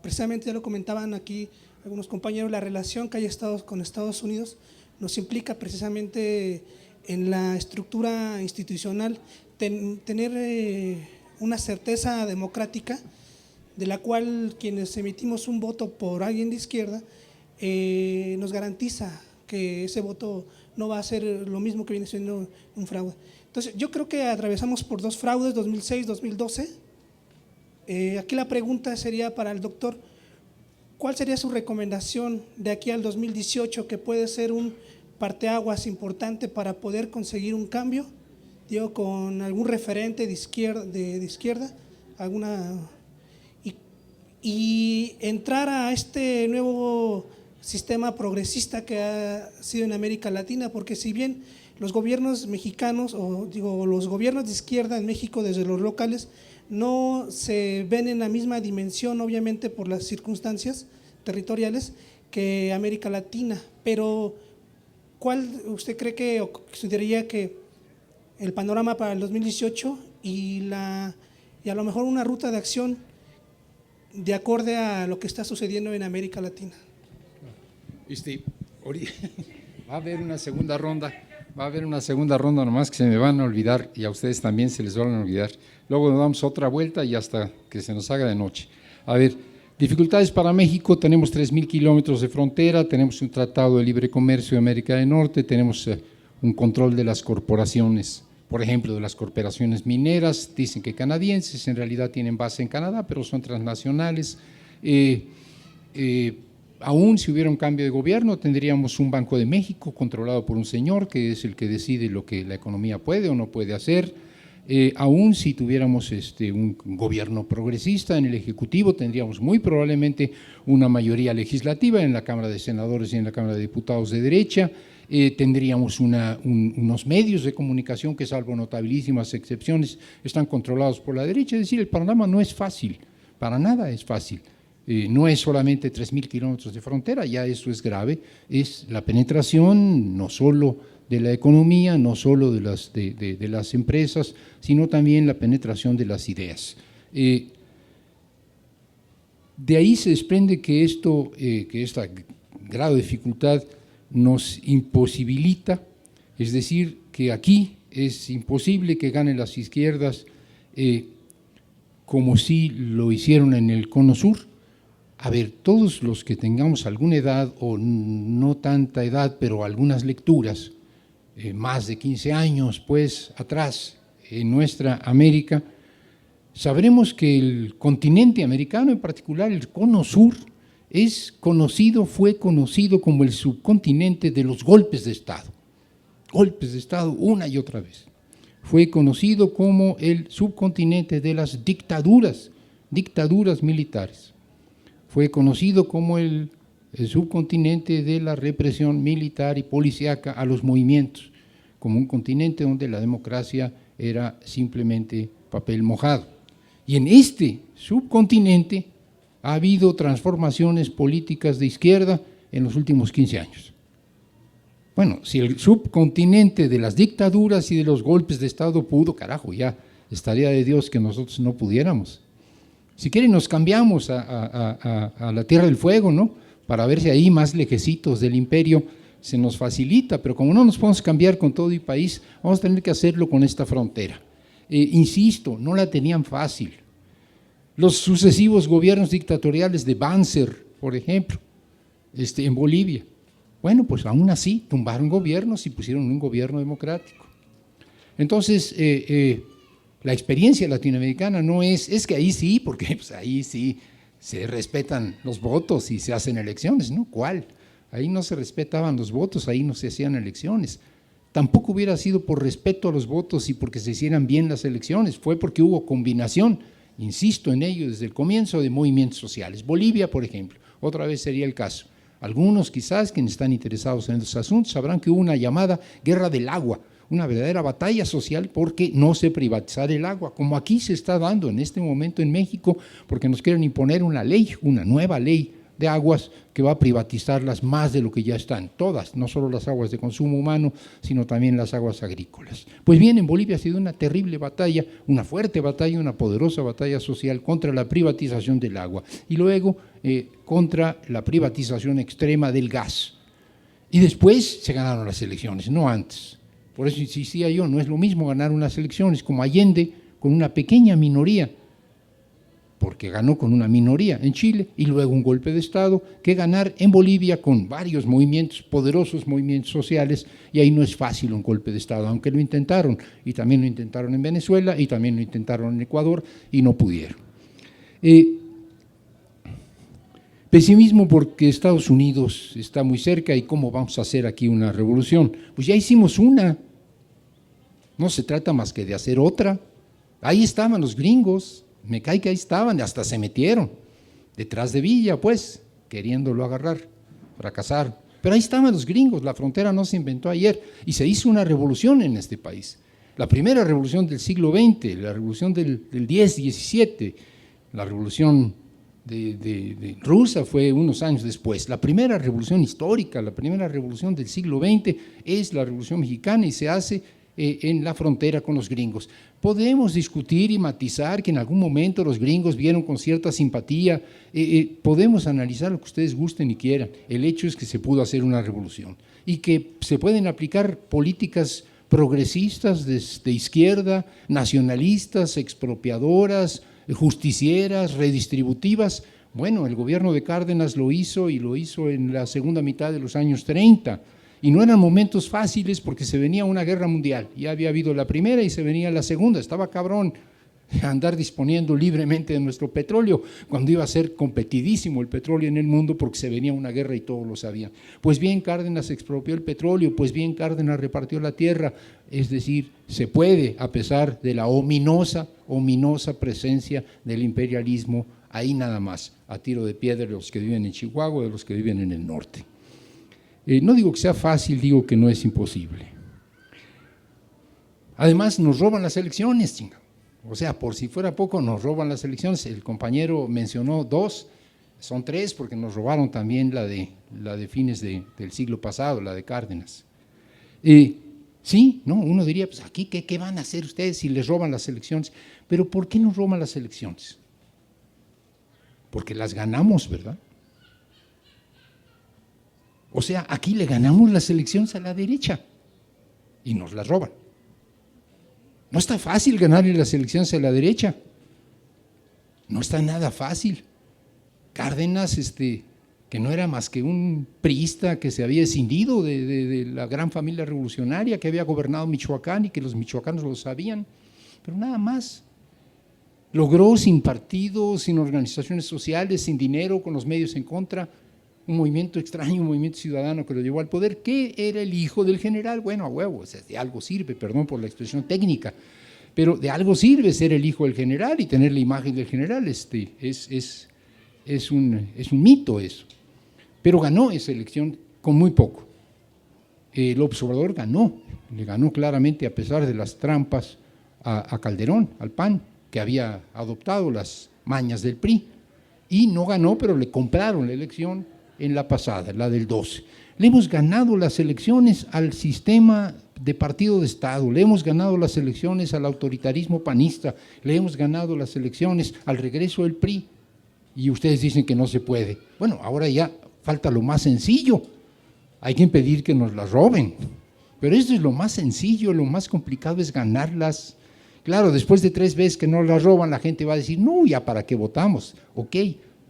precisamente ya lo comentaban aquí algunos compañeros, la relación que hay con Estados Unidos nos implica precisamente en la estructura institucional tener una certeza democrática de la cual quienes emitimos un voto por alguien de izquierda nos garantiza que ese voto no va a ser lo mismo que viene siendo un fraude. Entonces, yo creo que atravesamos por dos fraudes, 2006, 2012. Aquí la pregunta sería para el doctor, ¿cuál sería su recomendación de aquí al 2018 que puede ser un parteaguas importante para poder conseguir un cambio? Digo, con algún referente de izquierda, y entrar a este nuevo sistema progresista que ha sido en América Latina, porque si bien los gobiernos mexicanos, los gobiernos de izquierda en México desde los locales no se ven en la misma dimensión, obviamente por las circunstancias territoriales, que América Latina, pero ¿cuál usted cree que o consideraría que el panorama para el 2018 y a lo mejor una ruta de acción de acorde a lo que está sucediendo en América Latina? Va a haber una segunda ronda, nomás que se me van a olvidar y a ustedes también se les van a olvidar. Luego nos damos otra vuelta y hasta que se nos haga de noche. A ver, dificultades para México: tenemos 3,000 kilómetros de frontera, tenemos un tratado de libre comercio de América del Norte, tenemos un control de las corporaciones por ejemplo, de las corporaciones mineras, dicen que canadienses, en realidad tienen base en Canadá, pero son transnacionales. Aún si hubiera un cambio de gobierno, tendríamos un Banco de México controlado por un señor que es el que decide lo que la economía puede o no puede hacer. Aún si tuviéramos un gobierno progresista en el Ejecutivo, tendríamos muy probablemente una mayoría legislativa en la Cámara de Senadores y en la Cámara de Diputados de derecha. Tendríamos unos medios de comunicación que, salvo notabilísimas excepciones, están controlados por la derecha. Es decir, el panorama no es fácil, para nada es fácil. No es solamente 3.000 kilómetros de frontera, ya eso es grave, es la penetración no solo de la economía, no solo de las empresas, sino también la penetración de las ideas. De ahí se desprende que esta grado de dificultad nos imposibilita, es decir, que aquí es imposible que ganen las izquierdas como si lo hicieron en el Cono Sur. A ver, todos los que tengamos alguna edad o no tanta edad, pero algunas lecturas, más de 15 años pues atrás en nuestra América, sabremos que el continente americano, en particular el Cono Sur, fue conocido como el subcontinente de los golpes de Estado una y otra vez. Fue conocido como el subcontinente de las dictaduras militares. Fue conocido como el subcontinente de la represión militar y policíaca a los movimientos, como un continente donde la democracia era simplemente papel mojado. Y en este subcontinente ha habido transformaciones políticas de izquierda en los últimos 15 años. Bueno, si el subcontinente de las dictaduras y de los golpes de Estado pudo, carajo, ya estaría de Dios que nosotros no pudiéramos. Si quieren nos cambiamos a la Tierra del Fuego, ¿no? Para ver si ahí más lejecitos del imperio se nos facilita, pero como no nos podemos cambiar con todo el país, vamos a tener que hacerlo con esta frontera. Insisto, no la tenían fácil. Los sucesivos gobiernos dictatoriales de Banzer, por ejemplo, en Bolivia, bueno, pues aún así tumbaron gobiernos y pusieron un gobierno democrático. Entonces, la experiencia latinoamericana no es que ahí sí, porque pues ahí sí se respetan los votos y se hacen elecciones, ¿no? ¿Cuál? Ahí no se respetaban los votos, ahí no se hacían elecciones. Tampoco hubiera sido por respeto a los votos y porque se hicieran bien las elecciones, fue porque hubo combinación, insisto en ello desde el comienzo, de movimientos sociales. Bolivia, por ejemplo, otra vez sería el caso. Algunos quizás quienes están interesados en estos asuntos sabrán que hubo una llamada guerra del agua, una verdadera batalla social porque no se privatizara el agua, como aquí se está dando en este momento en México, porque nos quieren imponer una ley, una nueva ley de aguas que va a privatizarlas más de lo que ya están, todas, no solo las aguas de consumo humano, sino también las aguas agrícolas. Pues bien, en Bolivia ha sido una terrible batalla, una fuerte batalla, una poderosa batalla social contra la privatización del agua y luego contra la privatización extrema del gas. Y después se ganaron las elecciones, no antes. Por eso insistía yo, no es lo mismo ganar unas elecciones como Allende con una pequeña minoría, porque ganó con una minoría en Chile y luego un golpe de Estado, que ganar en Bolivia con varios movimientos, poderosos movimientos sociales, y ahí no es fácil un golpe de Estado, aunque lo intentaron, y también lo intentaron en Venezuela, y también lo intentaron en Ecuador, y no pudieron. Pesimismo porque Estados Unidos está muy cerca y cómo vamos a hacer aquí una revolución. Pues ya hicimos una, no se trata más que de hacer otra. Ahí estaban los gringos, me cae que ahí estaban, hasta se metieron detrás de Villa, pues, queriéndolo agarrar, fracasaron. Pero ahí estaban los gringos, la frontera no se inventó ayer y se hizo una revolución en este país. La primera revolución del siglo XX, la revolución del 10-17, la revolución de rusa fue unos años después. La primera revolución histórica, la primera revolución del siglo XX es la revolución mexicana y se hace en la frontera con los gringos. Podemos discutir y matizar que en algún momento los gringos vieron con cierta simpatía, podemos analizar lo que ustedes gusten y quieran. El hecho es que se pudo hacer una revolución y que se pueden aplicar políticas progresistas de izquierda, nacionalistas, expropiadoras, justicieras, redistributivas. Bueno, el gobierno de Cárdenas lo hizo y lo hizo en la segunda mitad de los años 30 Y no eran momentos fáciles porque se venía una guerra mundial. Ya había habido la primera y se venía la segunda. Estaba cabrón andar disponiendo libremente de nuestro petróleo cuando iba a ser competidísimo el petróleo en el mundo porque se venía una guerra y todos lo sabían. Pues bien, Cárdenas expropió el petróleo, pues bien, Cárdenas repartió la tierra. Es decir, se puede, a pesar de la ominosa presencia del imperialismo, ahí nada más, a tiro de piedra de los que viven en Chihuahua o de los que viven en el norte. No digo que sea fácil, digo que no es imposible. Además, nos roban las elecciones, chinga. O sea, por si fuera poco, nos roban las elecciones. El compañero mencionó 2, son 3 porque nos robaron también la de fines del siglo pasado, la de Cárdenas. Sí, ¿no? Uno diría, pues aquí, ¿qué van a hacer ustedes si les roban las elecciones? Pero ¿por qué nos roban las elecciones? Porque las ganamos, ¿verdad? O sea, aquí le ganamos las elecciones a la derecha y nos las roban. No está fácil ganarle las elecciones a la derecha, no está nada fácil. Cárdenas, que no era más que un priista que se había escindido de la gran familia revolucionaria que había gobernado Michoacán y que los michoacanos lo sabían, pero nada más. Logró sin partido, sin organizaciones sociales, sin dinero, con los medios en contra, un movimiento extraño, un movimiento ciudadano que lo llevó al poder, que era el hijo del general. Bueno, a huevo, o sea, de algo sirve, perdón por la expresión técnica, pero de algo sirve ser el hijo del general y tener la imagen del general, es un mito eso. Pero ganó esa elección con muy poco. López Obrador le ganó claramente a pesar de las trampas a Calderón, al PAN, que había adoptado las mañas del PRI, y no ganó, pero le compraron la elección en la pasada, la del 12. Le hemos ganado las elecciones al sistema de partido de Estado, le hemos ganado las elecciones al autoritarismo panista, le hemos ganado las elecciones al regreso del PRI, y ustedes dicen que no se puede. Bueno, ahora ya falta lo más sencillo, hay que impedir que nos las roben, pero esto es lo más sencillo, lo más complicado es ganarlas. Claro, después de 3 veces que no las roban, la gente va a decir, no, ya para qué votamos, ok.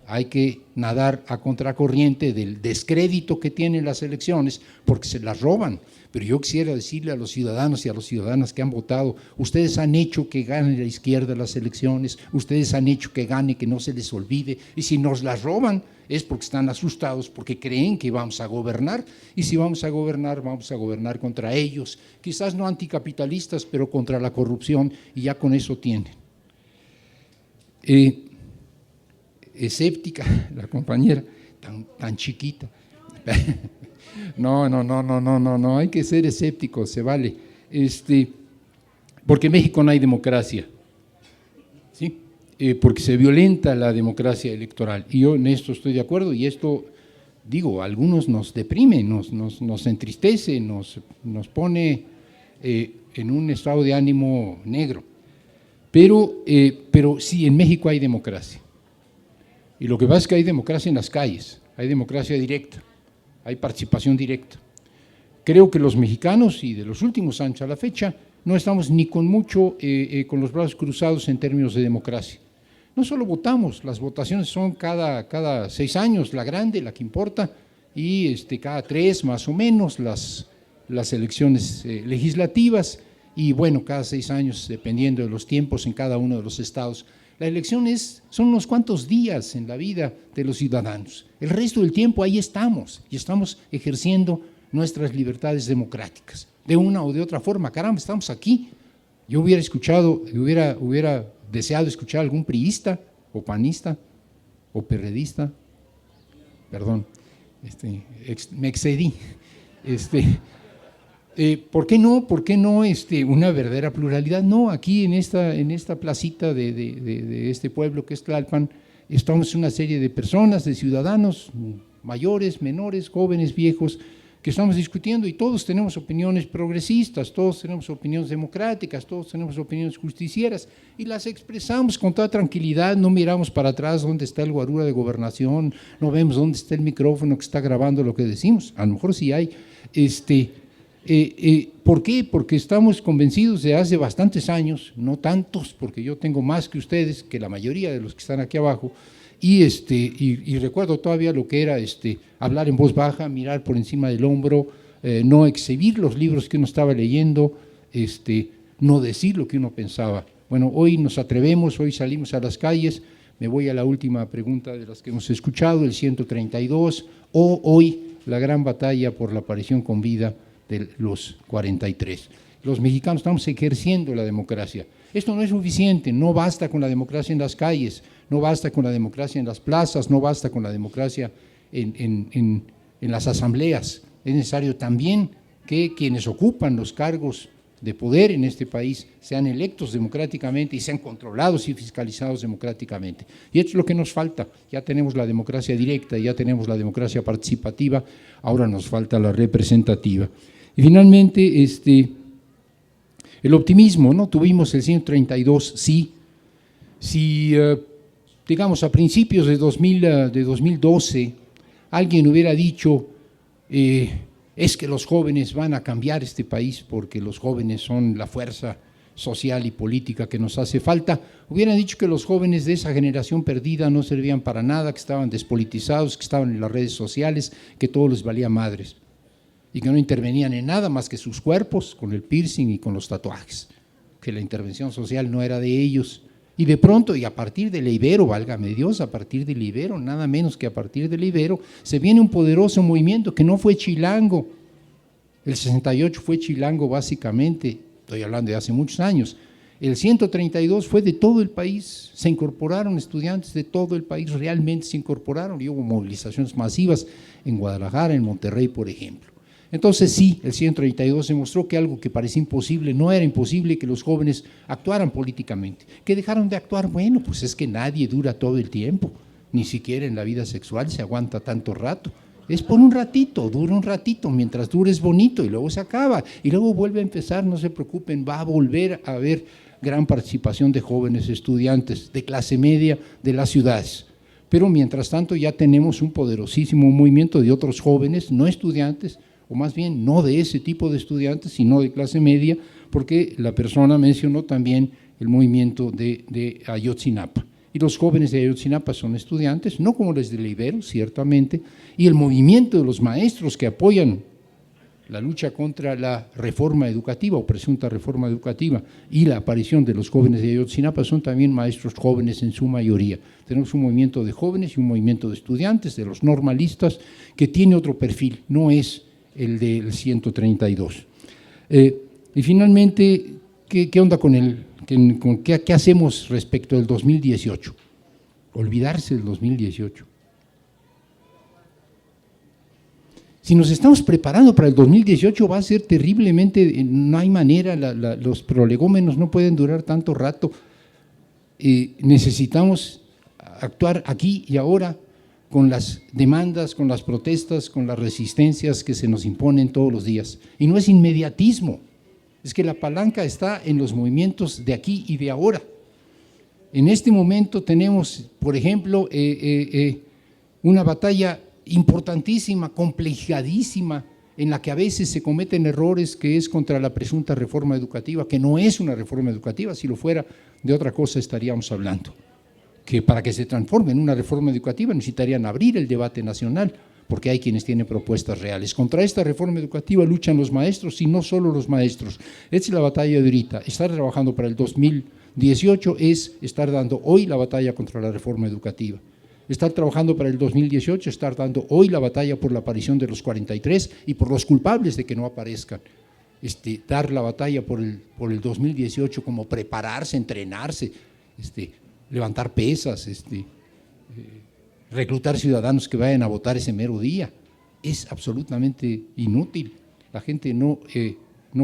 Hay que nadar a contracorriente del descrédito que tienen las elecciones porque se las roban. Pero yo quisiera decirle a los ciudadanos y a las ciudadanas que han votado, ustedes han hecho que gane la izquierda las elecciones, ustedes han hecho que gane, que no se les olvide, y si nos las roban es porque están asustados, porque creen que vamos a gobernar, y si vamos a gobernar contra ellos, quizás no anticapitalistas, pero contra la corrupción, y ya con eso tienen. Escéptica, la compañera, tan chiquita. No, hay que ser escéptico, se vale. Porque en México no hay democracia, ¿sí? Porque se violenta la democracia electoral. Y yo en esto estoy de acuerdo, y esto, digo, a algunos nos deprime, nos entristece, nos pone en un estado de ánimo negro. Pero sí, en México hay democracia. Y lo que pasa es que hay democracia en las calles, hay democracia directa, hay participación directa. Creo que los mexicanos, y de los últimos años a la fecha, no estamos ni con con los brazos cruzados en términos de democracia. No solo votamos, las votaciones son cada 6 años, la grande, la que importa, y cada 3 más o menos las elecciones legislativas, y bueno, cada 6 años, dependiendo de los tiempos en cada uno de los estados. La elección son unos cuantos días en la vida de los ciudadanos. El resto del tiempo ahí estamos y estamos ejerciendo nuestras libertades democráticas, de una o de otra forma. Caramba, estamos aquí. Yo hubiera deseado escuchar a algún priista o panista o perredista, perdón, me excedí. ¿Por qué no una verdadera pluralidad? No, aquí en esta placita de este pueblo que es Tlalpan, estamos una serie de personas, de ciudadanos, mayores, menores, jóvenes, viejos, que estamos discutiendo, y todos tenemos opiniones progresistas, todos tenemos opiniones democráticas, todos tenemos opiniones justicieras, y las expresamos con toda tranquilidad. No miramos para atrás dónde está el guarura de gobernación, no vemos dónde está el micrófono que está grabando lo que decimos. A lo mejor sí hay. ¿Por qué? Porque estamos convencidos de hace bastantes años, no tantos, porque yo tengo más que ustedes, que la mayoría de los que están aquí abajo, y recuerdo todavía lo que era hablar en voz baja, mirar por encima del hombro, no exhibir los libros que uno estaba leyendo, no decir lo que uno pensaba. Bueno, hoy nos atrevemos, hoy salimos a las calles. Me voy a la última pregunta de las que hemos escuchado, el 132, o hoy la gran batalla por la aparición con vida de los 43. Los mexicanos estamos ejerciendo la democracia. Esto no es suficiente, no basta con la democracia en las calles, no basta con la democracia en las plazas, no basta con la democracia en las asambleas. Es necesario también que quienes ocupan los cargos de poder en este país sean electos democráticamente y sean controlados y fiscalizados democráticamente. Y esto es lo que nos falta. Ya tenemos la democracia directa, ya tenemos la democracia participativa, ahora nos falta la representativa. Y finalmente, el optimismo, ¿no? Tuvimos el 132, sí. Si, digamos, a principios de 2012, alguien hubiera dicho, es que los jóvenes van a cambiar este país porque los jóvenes son la fuerza social y política que nos hace falta, hubieran dicho que los jóvenes de esa generación perdida no servían para nada, que estaban despolitizados, que estaban en las redes sociales, que todo les valía madres y que no intervenían en nada más que sus cuerpos, con el piercing y con los tatuajes, que la intervención social no era de ellos. Y de pronto, y a partir del Ibero, válgame Dios, a partir del Ibero, nada menos que a partir del Ibero, se viene un poderoso movimiento que no fue chilango. El 68 fue chilango básicamente, estoy hablando de hace muchos años. El 132 fue de todo el país, se incorporaron estudiantes de todo el país, realmente se incorporaron y hubo movilizaciones masivas en Guadalajara, en Monterrey, por ejemplo. Entonces sí, el 132 demostró que algo que parecía imposible no era imposible, que los jóvenes actuaran políticamente. ¿Que dejaron de actuar? Bueno, pues es que nadie dura todo el tiempo, ni siquiera en la vida sexual se aguanta tanto rato. Es por un ratito, dura un ratito, mientras dure es bonito y luego se acaba y luego vuelve a empezar, no se preocupen, va a volver a haber gran participación de jóvenes estudiantes de clase media de las ciudades. Pero mientras tanto ya tenemos un poderosísimo movimiento de otros jóvenes, no estudiantes, o más bien no de ese tipo de estudiantes, sino de clase media, porque la persona mencionó también el movimiento de Ayotzinapa. Y los jóvenes de Ayotzinapa son estudiantes, no como los del Ibero, ciertamente, y el movimiento de los maestros que apoyan la lucha contra la reforma educativa o presunta reforma educativa y la aparición de los jóvenes de Ayotzinapa son también maestros jóvenes en su mayoría. Tenemos un movimiento de jóvenes y un movimiento de estudiantes, de los normalistas, que tiene otro perfil, no es el del 132. Y finalmente, ¿qué onda qué hacemos respecto del 2018? Olvidarse del 2018. Si nos estamos preparando para el 2018 va a ser terriblemente, no hay manera, los prolegómenos no pueden durar tanto rato. Necesitamos actuar aquí y ahora con las demandas, con las protestas, con las resistencias que se nos imponen todos los días. Y no es inmediatismo, es que la palanca está en los movimientos de aquí y de ahora. En este momento tenemos, por ejemplo, una batalla importantísima, complejadísima, en la que a veces se cometen errores, que es contra la presunta reforma educativa, que no es una reforma educativa, si lo fuera, de otra cosa estaríamos hablando. Que para que se transforme en una reforma educativa necesitarían abrir el debate nacional, porque hay quienes tienen propuestas reales. Contra esta reforma educativa luchan los maestros y no solo los maestros. Esta es la batalla de ahorita. Estar trabajando para el 2018 es estar dando hoy la batalla contra la reforma educativa. Estar trabajando para el 2018, estar dando hoy la batalla por la aparición de los 43 y por los culpables de que no aparezcan. Dar la batalla por el 2018 como prepararse, entrenarse, levantar pesas, reclutar ciudadanos que vayan a votar ese mero día. Es absolutamente inútil. La gente no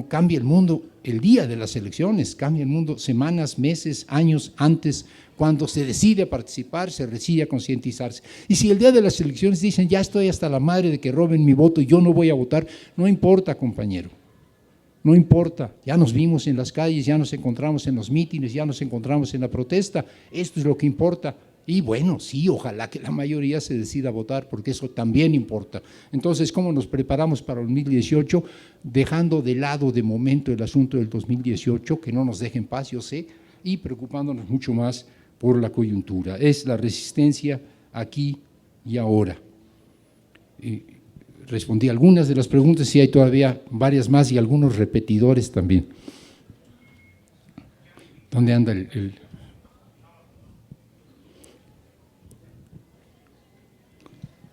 cambia el mundo el día de las elecciones, cambia el mundo semanas, meses, años antes, cuando se decide a participar, se decide a concientizarse. Y si el día de las elecciones dicen, ya estoy hasta la madre de que roben mi voto y yo no voy a votar, no importa, compañero. No importa, ya nos vimos en las calles, ya nos encontramos en los mítines, ya nos encontramos en la protesta, esto es lo que importa. Y bueno, sí, ojalá que la mayoría se decida a votar, porque eso también importa. Entonces, ¿cómo nos preparamos para el 2018? Dejando de lado de momento el asunto del 2018, que no nos deje en paz, yo sé, y preocupándonos mucho más por la coyuntura. Es la resistencia aquí y ahora. respondí algunas de las preguntas y hay todavía varias más y algunos repetidores también. ¿Dónde anda el?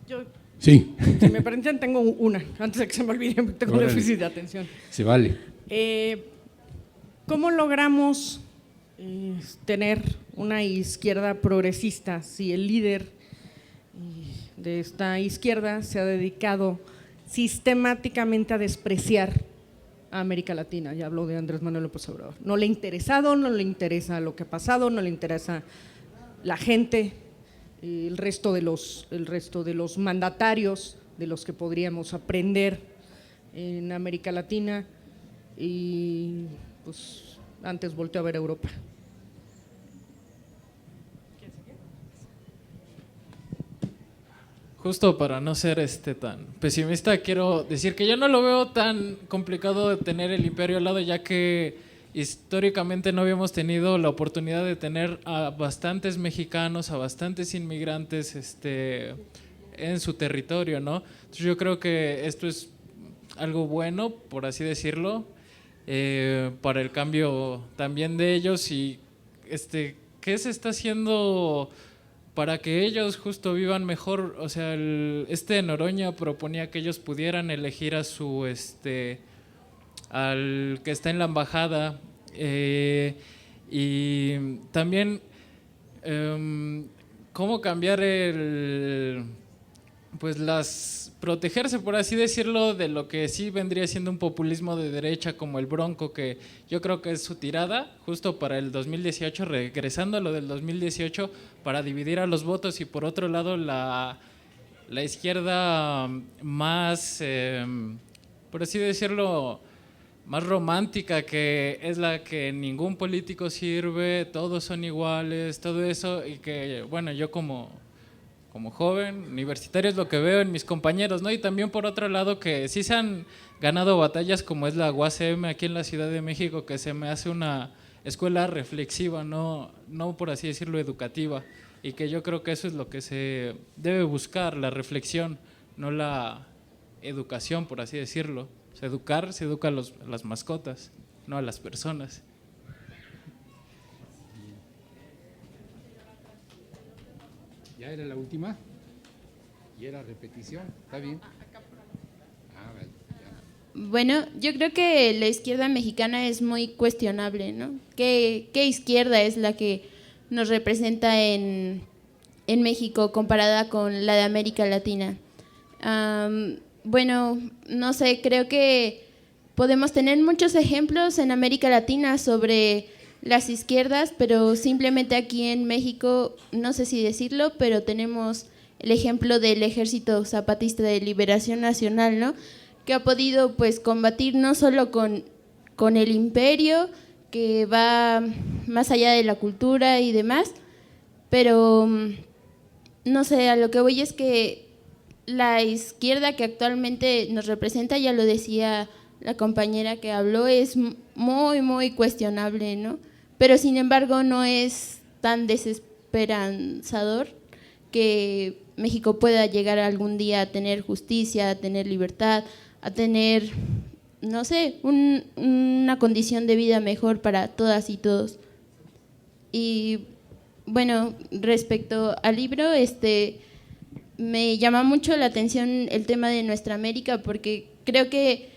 Yo, Sí. si me permiten, tengo una, antes de que se me olvide, tengo Órale. déficit de atención. Se vale. ¿Cómo logramos tener una izquierda progresista si el líder de esta izquierda se ha dedicado sistemáticamente a despreciar a América Latina? Ya hablo de Andrés Manuel López Obrador. No le ha interesado, no le interesa lo que ha pasado, no le interesa la gente, el resto de los mandatarios de los que podríamos aprender en América Latina, y pues antes volteó a ver a Europa. Justo para no ser tan pesimista, quiero decir que yo no lo veo tan complicado de tener el imperio al lado, ya que históricamente no habíamos tenido la oportunidad de tener a bastantes mexicanos, a bastantes inmigrantes en su territorio, ¿no? Entonces yo creo que esto es algo bueno, por así decirlo, para el cambio también de ellos. Y ¿qué se está haciendo para que ellos justo vivan mejor? O sea, Noroña proponía que ellos pudieran elegir a su al que está en la embajada, y también cómo cambiar protegerse, por así decirlo, de lo que sí vendría siendo un populismo de derecha como el Bronco, que yo creo que es su tirada justo para el 2018, regresando a lo del 2018, para dividir a los votos, y por otro lado la izquierda más, por así decirlo, más romántica, que es la que ningún político sirve, todos son iguales, todo eso, y que, bueno, yo como joven universitario es lo que veo en mis compañeros, ¿no? Y también por otro lado que sí se han ganado batallas, como es la UACM aquí en la Ciudad de México, que se me hace una escuela reflexiva, no por así decirlo educativa, y que yo creo que eso es lo que se debe buscar, la reflexión, no la educación, por así decirlo. O sea, se educa a las mascotas, no a las personas. ¿Ya era la última? ¿Y era repetición? ¿Está bien? Vale, ya. Bueno, yo creo que la izquierda mexicana es muy cuestionable, ¿no? ¿Qué izquierda es la que nos representa en México comparada con la de América Latina? Bueno, no sé, creo que podemos tener muchos ejemplos en América Latina sobre las izquierdas, pero simplemente aquí en México, no sé si decirlo, pero tenemos el ejemplo del Ejército Zapatista de Liberación Nacional, ¿no? Que ha podido pues combatir no solo con el imperio, que va más allá de la cultura y demás, pero no sé, a lo que voy es que la izquierda que actualmente nos representa, ya lo decía la compañera que habló, es muy, muy cuestionable, ¿no? Pero sin embargo no es tan desesperanzador que México pueda llegar algún día a tener justicia, a tener libertad, a tener, no sé, una condición de vida mejor para todas y todos. Y bueno, respecto al libro, me llama mucho la atención el tema de nuestra América, porque creo que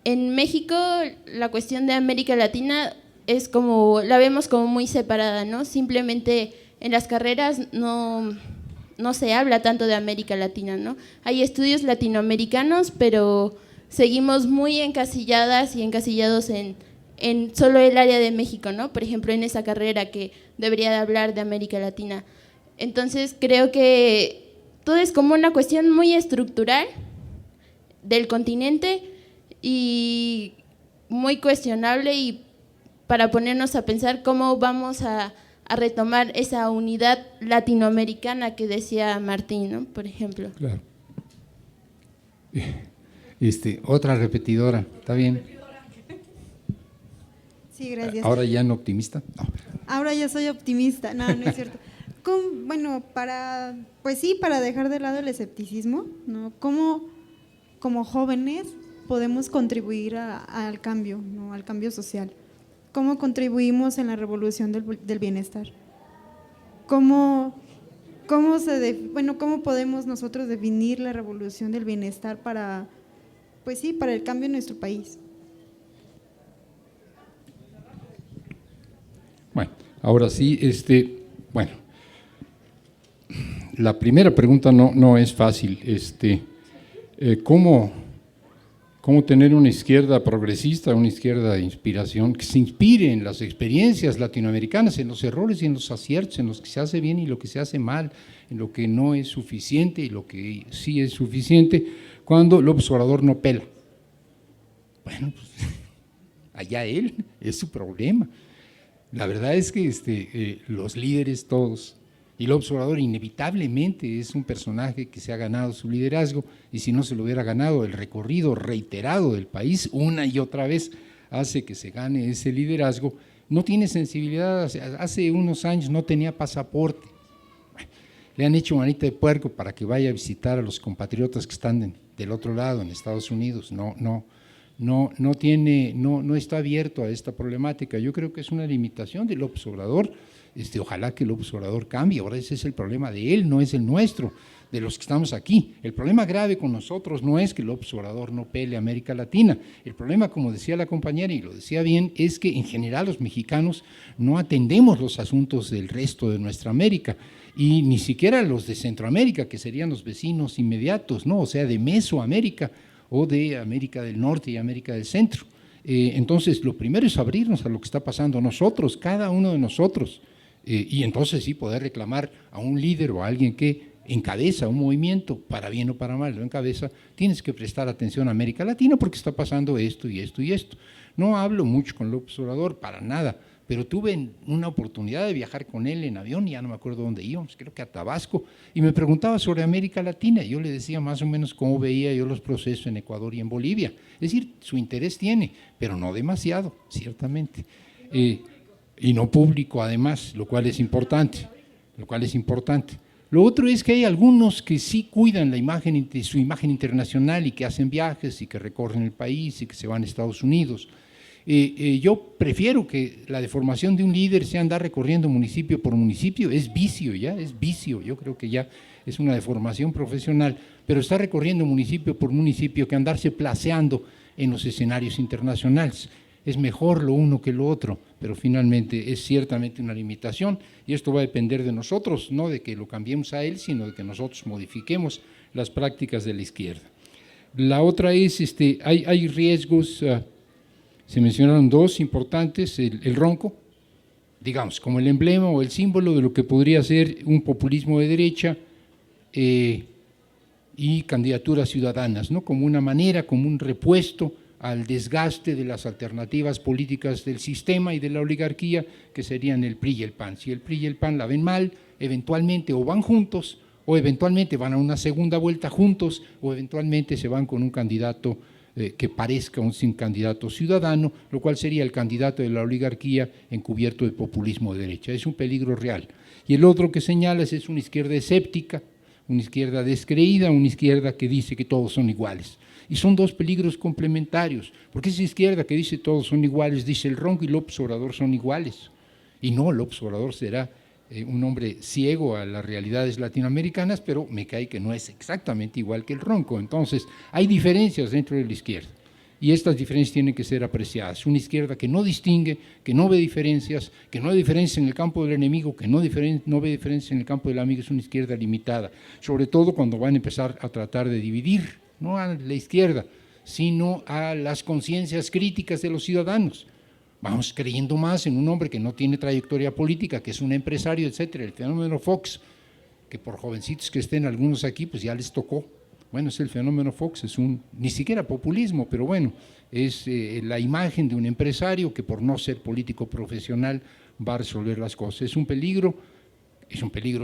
en México la cuestión de América Latina es como, la vemos como muy separada, ¿no? Simplemente en las carreras no se habla tanto de América Latina, ¿no? Hay estudios latinoamericanos, pero seguimos muy encasilladas y encasillados en solo el área de México, ¿no? Por ejemplo, en esa carrera que debería de hablar de América Latina. Entonces creo que todo es como una cuestión muy estructural del continente y muy cuestionable, y para ponernos a pensar cómo vamos a retomar esa unidad latinoamericana que decía Martín, ¿no? Por ejemplo. Claro. Otra repetidora, ¿está bien? Sí, gracias. ¿Ahora ya no optimista? No. Ahora ya soy optimista, no es cierto. Bueno, para dejar de lado el escepticismo, ¿no? ¿Cómo como jóvenes podemos contribuir al cambio, ¿no? Al cambio social. ¿Cómo contribuimos en la revolución del bienestar? ¿Cómo podemos nosotros definir la revolución del bienestar para el cambio en nuestro país? Bueno, ahora sí, la primera pregunta no es fácil. ¿Cómo tener una izquierda progresista, una izquierda de inspiración que se inspire en las experiencias latinoamericanas, en los errores y en los aciertos, en los que se hace bien y lo que se hace mal, en lo que no es suficiente y lo que sí es suficiente, cuando López Obrador no pela? Bueno, pues allá él, es su problema. La verdad es que los líderes todos, y López Obrador inevitablemente es un personaje que se ha ganado su liderazgo, y si no se lo hubiera ganado, el recorrido reiterado del país una y otra vez hace que se gane ese liderazgo. No tiene sensibilidad, hace unos años no tenía pasaporte, le han hecho manita de puerco para que vaya a visitar a los compatriotas que están del otro lado, en Estados Unidos. No está abierto a esta problemática. Yo creo que es una limitación de López Obrador. Ojalá que López Obrador cambie. Ahora ese es el problema de él, no es el nuestro, de los que estamos aquí. El problema grave con nosotros no es que López Obrador no pele a América Latina. El problema, como decía la compañera, y lo decía bien, es que en general los mexicanos no atendemos los asuntos del resto de nuestra América, y ni siquiera los de Centroamérica, que serían los vecinos inmediatos, ¿no? O sea, de Mesoamérica o de América del Norte y América del Centro. Entonces, lo primero es abrirnos a lo que está pasando nosotros, cada uno de nosotros, y entonces sí poder reclamar a un líder o a alguien que encabeza un movimiento, para bien o para mal, lo encabeza. Tienes que prestar atención a América Latina porque está pasando esto y esto y esto. No hablo mucho con López Obrador, para nada, pero tuve una oportunidad de viajar con él en avión, ya no me acuerdo dónde íbamos, creo que a Tabasco, y me preguntaba sobre América Latina. Yo le decía más o menos cómo veía yo los procesos en Ecuador y en Bolivia. Es decir, su interés tiene, pero no demasiado, ciertamente. Y no público además, lo cual es importante. Lo otro es que hay algunos que sí cuidan su imagen internacional y que hacen viajes y que recorren el país y que se van a Estados Unidos. Yo prefiero que la deformación de un líder sea andar recorriendo municipio por municipio. Es vicio ya, es vicio. Yo creo que ya es una deformación profesional, pero está recorriendo municipio por municipio que andarse placeando en los escenarios internacionales. Es mejor lo uno que lo otro, pero finalmente es ciertamente una limitación, y esto va a depender de nosotros, no de que lo cambiemos a él, sino de que nosotros modifiquemos las prácticas de la izquierda. La otra es, hay riesgos. Se mencionaron dos importantes: el ronco, digamos, como el emblema o el símbolo de lo que podría ser un populismo de derecha, y candidaturas ciudadanas, ¿no? Como una manera, como un repuesto al desgaste de las alternativas políticas del sistema y de la oligarquía, que serían el PRI y el PAN. Si el PRI y el PAN la ven mal, eventualmente o van juntos, o eventualmente van a una segunda vuelta juntos, o eventualmente se van con un candidato que parezca un candidato ciudadano, lo cual sería el candidato de la oligarquía encubierto de populismo de derecha. Es un peligro real. Y el otro que señalas es una izquierda escéptica, una izquierda descreída, una izquierda que dice que todos son iguales. Y son dos peligros complementarios, porque esa izquierda que dice todos son iguales, dice el Ronco y López Obrador son iguales. Y no, López Obrador será un hombre ciego a las realidades latinoamericanas, pero me cae que no es exactamente igual que el Ronco. Entonces, hay diferencias dentro de la izquierda, y estas diferencias tienen que ser apreciadas. Una izquierda que no distingue, que no ve diferencias, que no ve diferencias en el campo del enemigo, que no ve diferencias en el campo del amigo, es una izquierda limitada, sobre todo cuando van a empezar a tratar de dividir, no a la izquierda, sino a las conciencias críticas de los ciudadanos. Vamos creyendo más en un hombre que no tiene trayectoria política, que es un empresario, etcétera. El fenómeno Fox, que por jovencitos que estén algunos aquí, pues ya les tocó. Bueno, es el fenómeno Fox, es ni siquiera populismo, pero bueno, es la imagen de un empresario que por no ser político profesional va a resolver las cosas. Es un peligro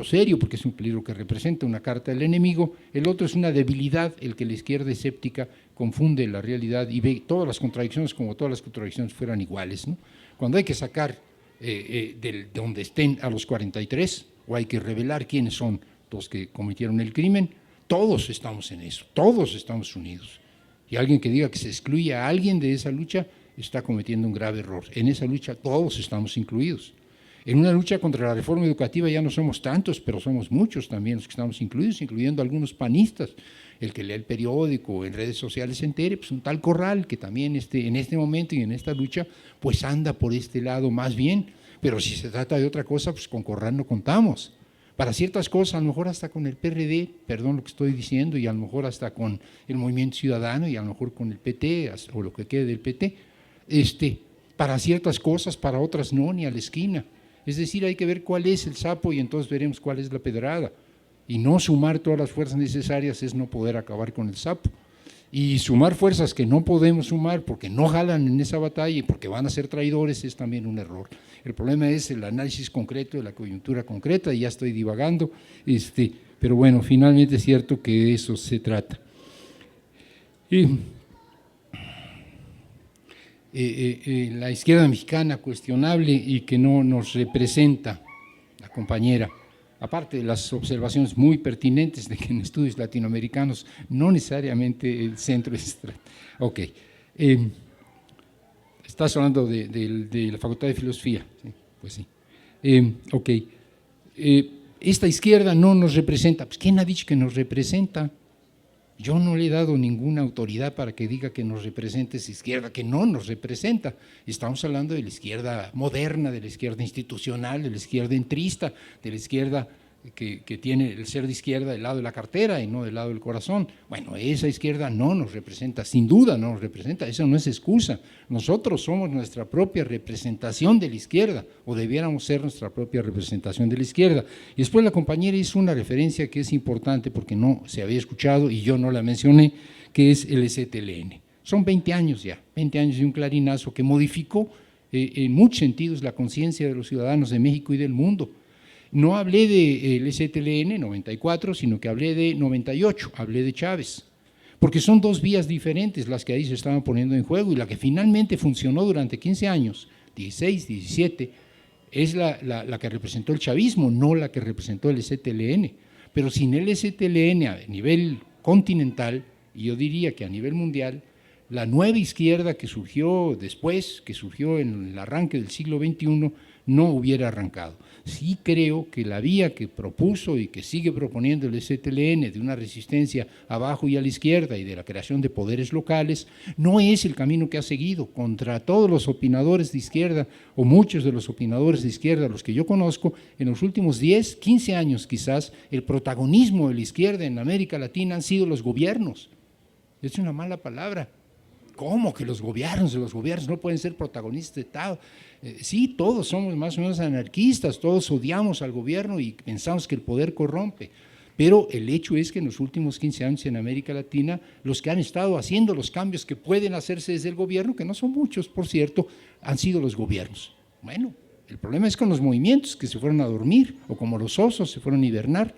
serio, porque es un peligro que representa una carta del enemigo. El otro es una debilidad, el que la izquierda escéptica confunde la realidad y ve todas las contradicciones como todas las contradicciones fueran iguales, ¿no? Cuando hay que sacar de donde estén a los 43, o hay que revelar quiénes son los que cometieron el crimen, todos estamos en eso, todos estamos unidos. Y alguien que diga que se excluye a alguien de esa lucha está cometiendo un grave error. En esa lucha todos estamos incluidos. En una lucha contra la reforma educativa ya no somos tantos, pero somos muchos también los que estamos incluidos, incluyendo algunos panistas. El que lee el periódico, en redes sociales se entere, pues un tal Corral que también en este momento y en esta lucha, pues anda por este lado más bien. Pero si se trata de otra cosa, pues con Corral no contamos. Para ciertas cosas, a lo mejor hasta con el PRD, perdón lo que estoy diciendo, y a lo mejor hasta con el Movimiento Ciudadano, y a lo mejor con el PT, o lo que quede del PT, para ciertas cosas, para otras no, ni a la esquina. Es decir, hay que ver cuál es el sapo y entonces veremos cuál es la pedrada. Y no sumar todas las fuerzas necesarias es no poder acabar con el sapo. Y sumar fuerzas que no podemos sumar porque no jalan en esa batalla y porque van a ser traidores es también un error. El problema es el análisis concreto de la coyuntura concreta, y ya estoy divagando, pero bueno, finalmente es cierto que de eso se trata. La izquierda mexicana cuestionable y que no nos representa, la compañera, aparte de las observaciones muy pertinentes de que en estudios latinoamericanos no necesariamente el centro es… Ok, estás hablando de la Facultad de Filosofía, ¿sí? Pues sí. Ok, esta izquierda no nos representa, pues ¿quién ha dicho que nos representa? Yo no le he dado ninguna autoridad para que diga que nos represente esa izquierda, que no nos representa. Estamos hablando de la izquierda moderna, de la izquierda institucional, de la izquierda entrista, de la izquierda que tiene el ser de izquierda del lado de la cartera y no del lado del corazón. Bueno, esa izquierda no nos representa, sin duda no nos representa, eso no es excusa. Nosotros somos nuestra propia representación de la izquierda, o debiéramos ser nuestra propia representación de la izquierda. Y después la compañera hizo una referencia que es importante porque no se había escuchado y yo no la mencioné, que es el ZLN. Son 20 años ya, 20 años de un clarinazo que modificó en muchos sentidos la conciencia de los ciudadanos de México y del mundo. No hablé del ZLN 94, sino que hablé de 98, hablé de Chávez, porque son dos vías diferentes las que ahí se estaban poniendo en juego, y la que finalmente funcionó durante 15 años, 16, 17, es la que representó el chavismo, no la que representó el ZLN. Pero sin el ZLN a nivel continental, y yo diría que a nivel mundial, la nueva izquierda que surgió después, que surgió en el arranque del siglo XXI, no hubiera arrancado. Sí creo que la vía que propuso y que sigue proponiendo el ZLN de una resistencia abajo y a la izquierda y de la creación de poderes locales no es el camino que ha seguido. Contra todos los opinadores de izquierda, o muchos de los opinadores de izquierda, los que yo conozco, en los últimos 10, 15 años quizás, el protagonismo de la izquierda en América Latina han sido los gobiernos. Es una mala palabra. ¿Cómo que los gobiernos no pueden ser protagonistas de Estado? Sí, todos somos más o menos anarquistas, todos odiamos al gobierno y pensamos que el poder corrompe, pero el hecho es que en los últimos 15 años en América Latina, los que han estado haciendo los cambios que pueden hacerse desde el gobierno, que no son muchos, por cierto, han sido los gobiernos. Bueno, el problema es con los movimientos que se fueron a dormir, o como los osos se fueron a hibernar.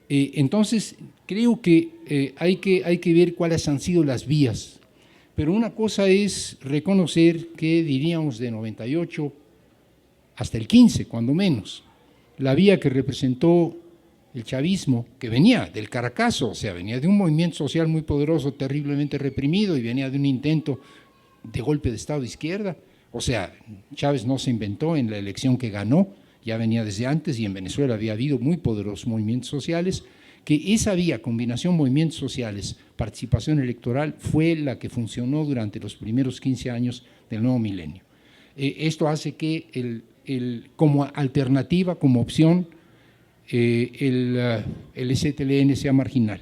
Entonces, creo que hay que ver cuáles han sido las vías, pero una cosa es reconocer que diríamos de 98 hasta el 15, cuando menos, la vía que representó el chavismo, que venía del Caracazo, o sea, venía de un movimiento social muy poderoso, terriblemente reprimido, y venía de un intento de golpe de Estado de izquierda. O sea, Chávez no se inventó en la elección que ganó, ya venía desde antes, y en Venezuela había habido muy poderosos movimientos sociales, que esa vía, combinación movimientos sociales, participación electoral, fue la que funcionó durante los primeros 15 años del nuevo milenio. Esto hace que como alternativa, como opción, el ZLN sea marginal.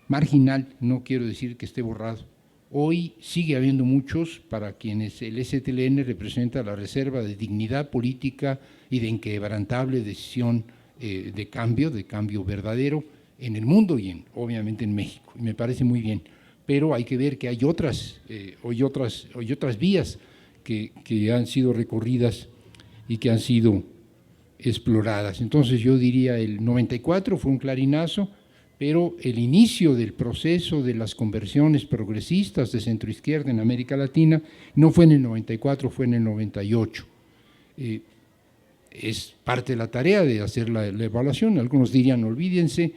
Marginal no quiero decir que esté borrado. Hoy sigue habiendo muchos para quienes el ZLN representa la reserva de dignidad política y de inquebrantable decisión de cambio verdadero en el mundo y obviamente en México. Y me parece muy bien, pero hay que ver que hay otras vías que han sido recorridas y que han sido exploradas. Entonces yo diría el 94 fue un clarinazo, pero el inicio del proceso de las conversiones progresistas de centroizquierda en América Latina no fue en el 94, fue en el 98. Es parte de la tarea de hacer la evaluación. Algunos dirían, olvídense,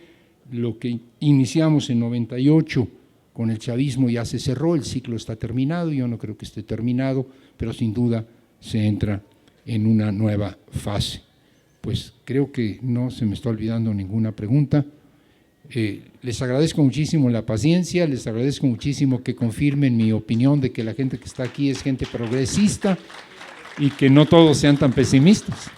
lo que iniciamos en 98 con el chavismo ya se cerró, el ciclo está terminado, yo no creo que esté terminado, pero sin duda se entra en una nueva fase. Pues creo que no se me está olvidando ninguna pregunta. Les agradezco muchísimo la paciencia, les agradezco muchísimo que confirmen mi opinión de que la gente que está aquí es gente progresista y que no todos sean tan pesimistas.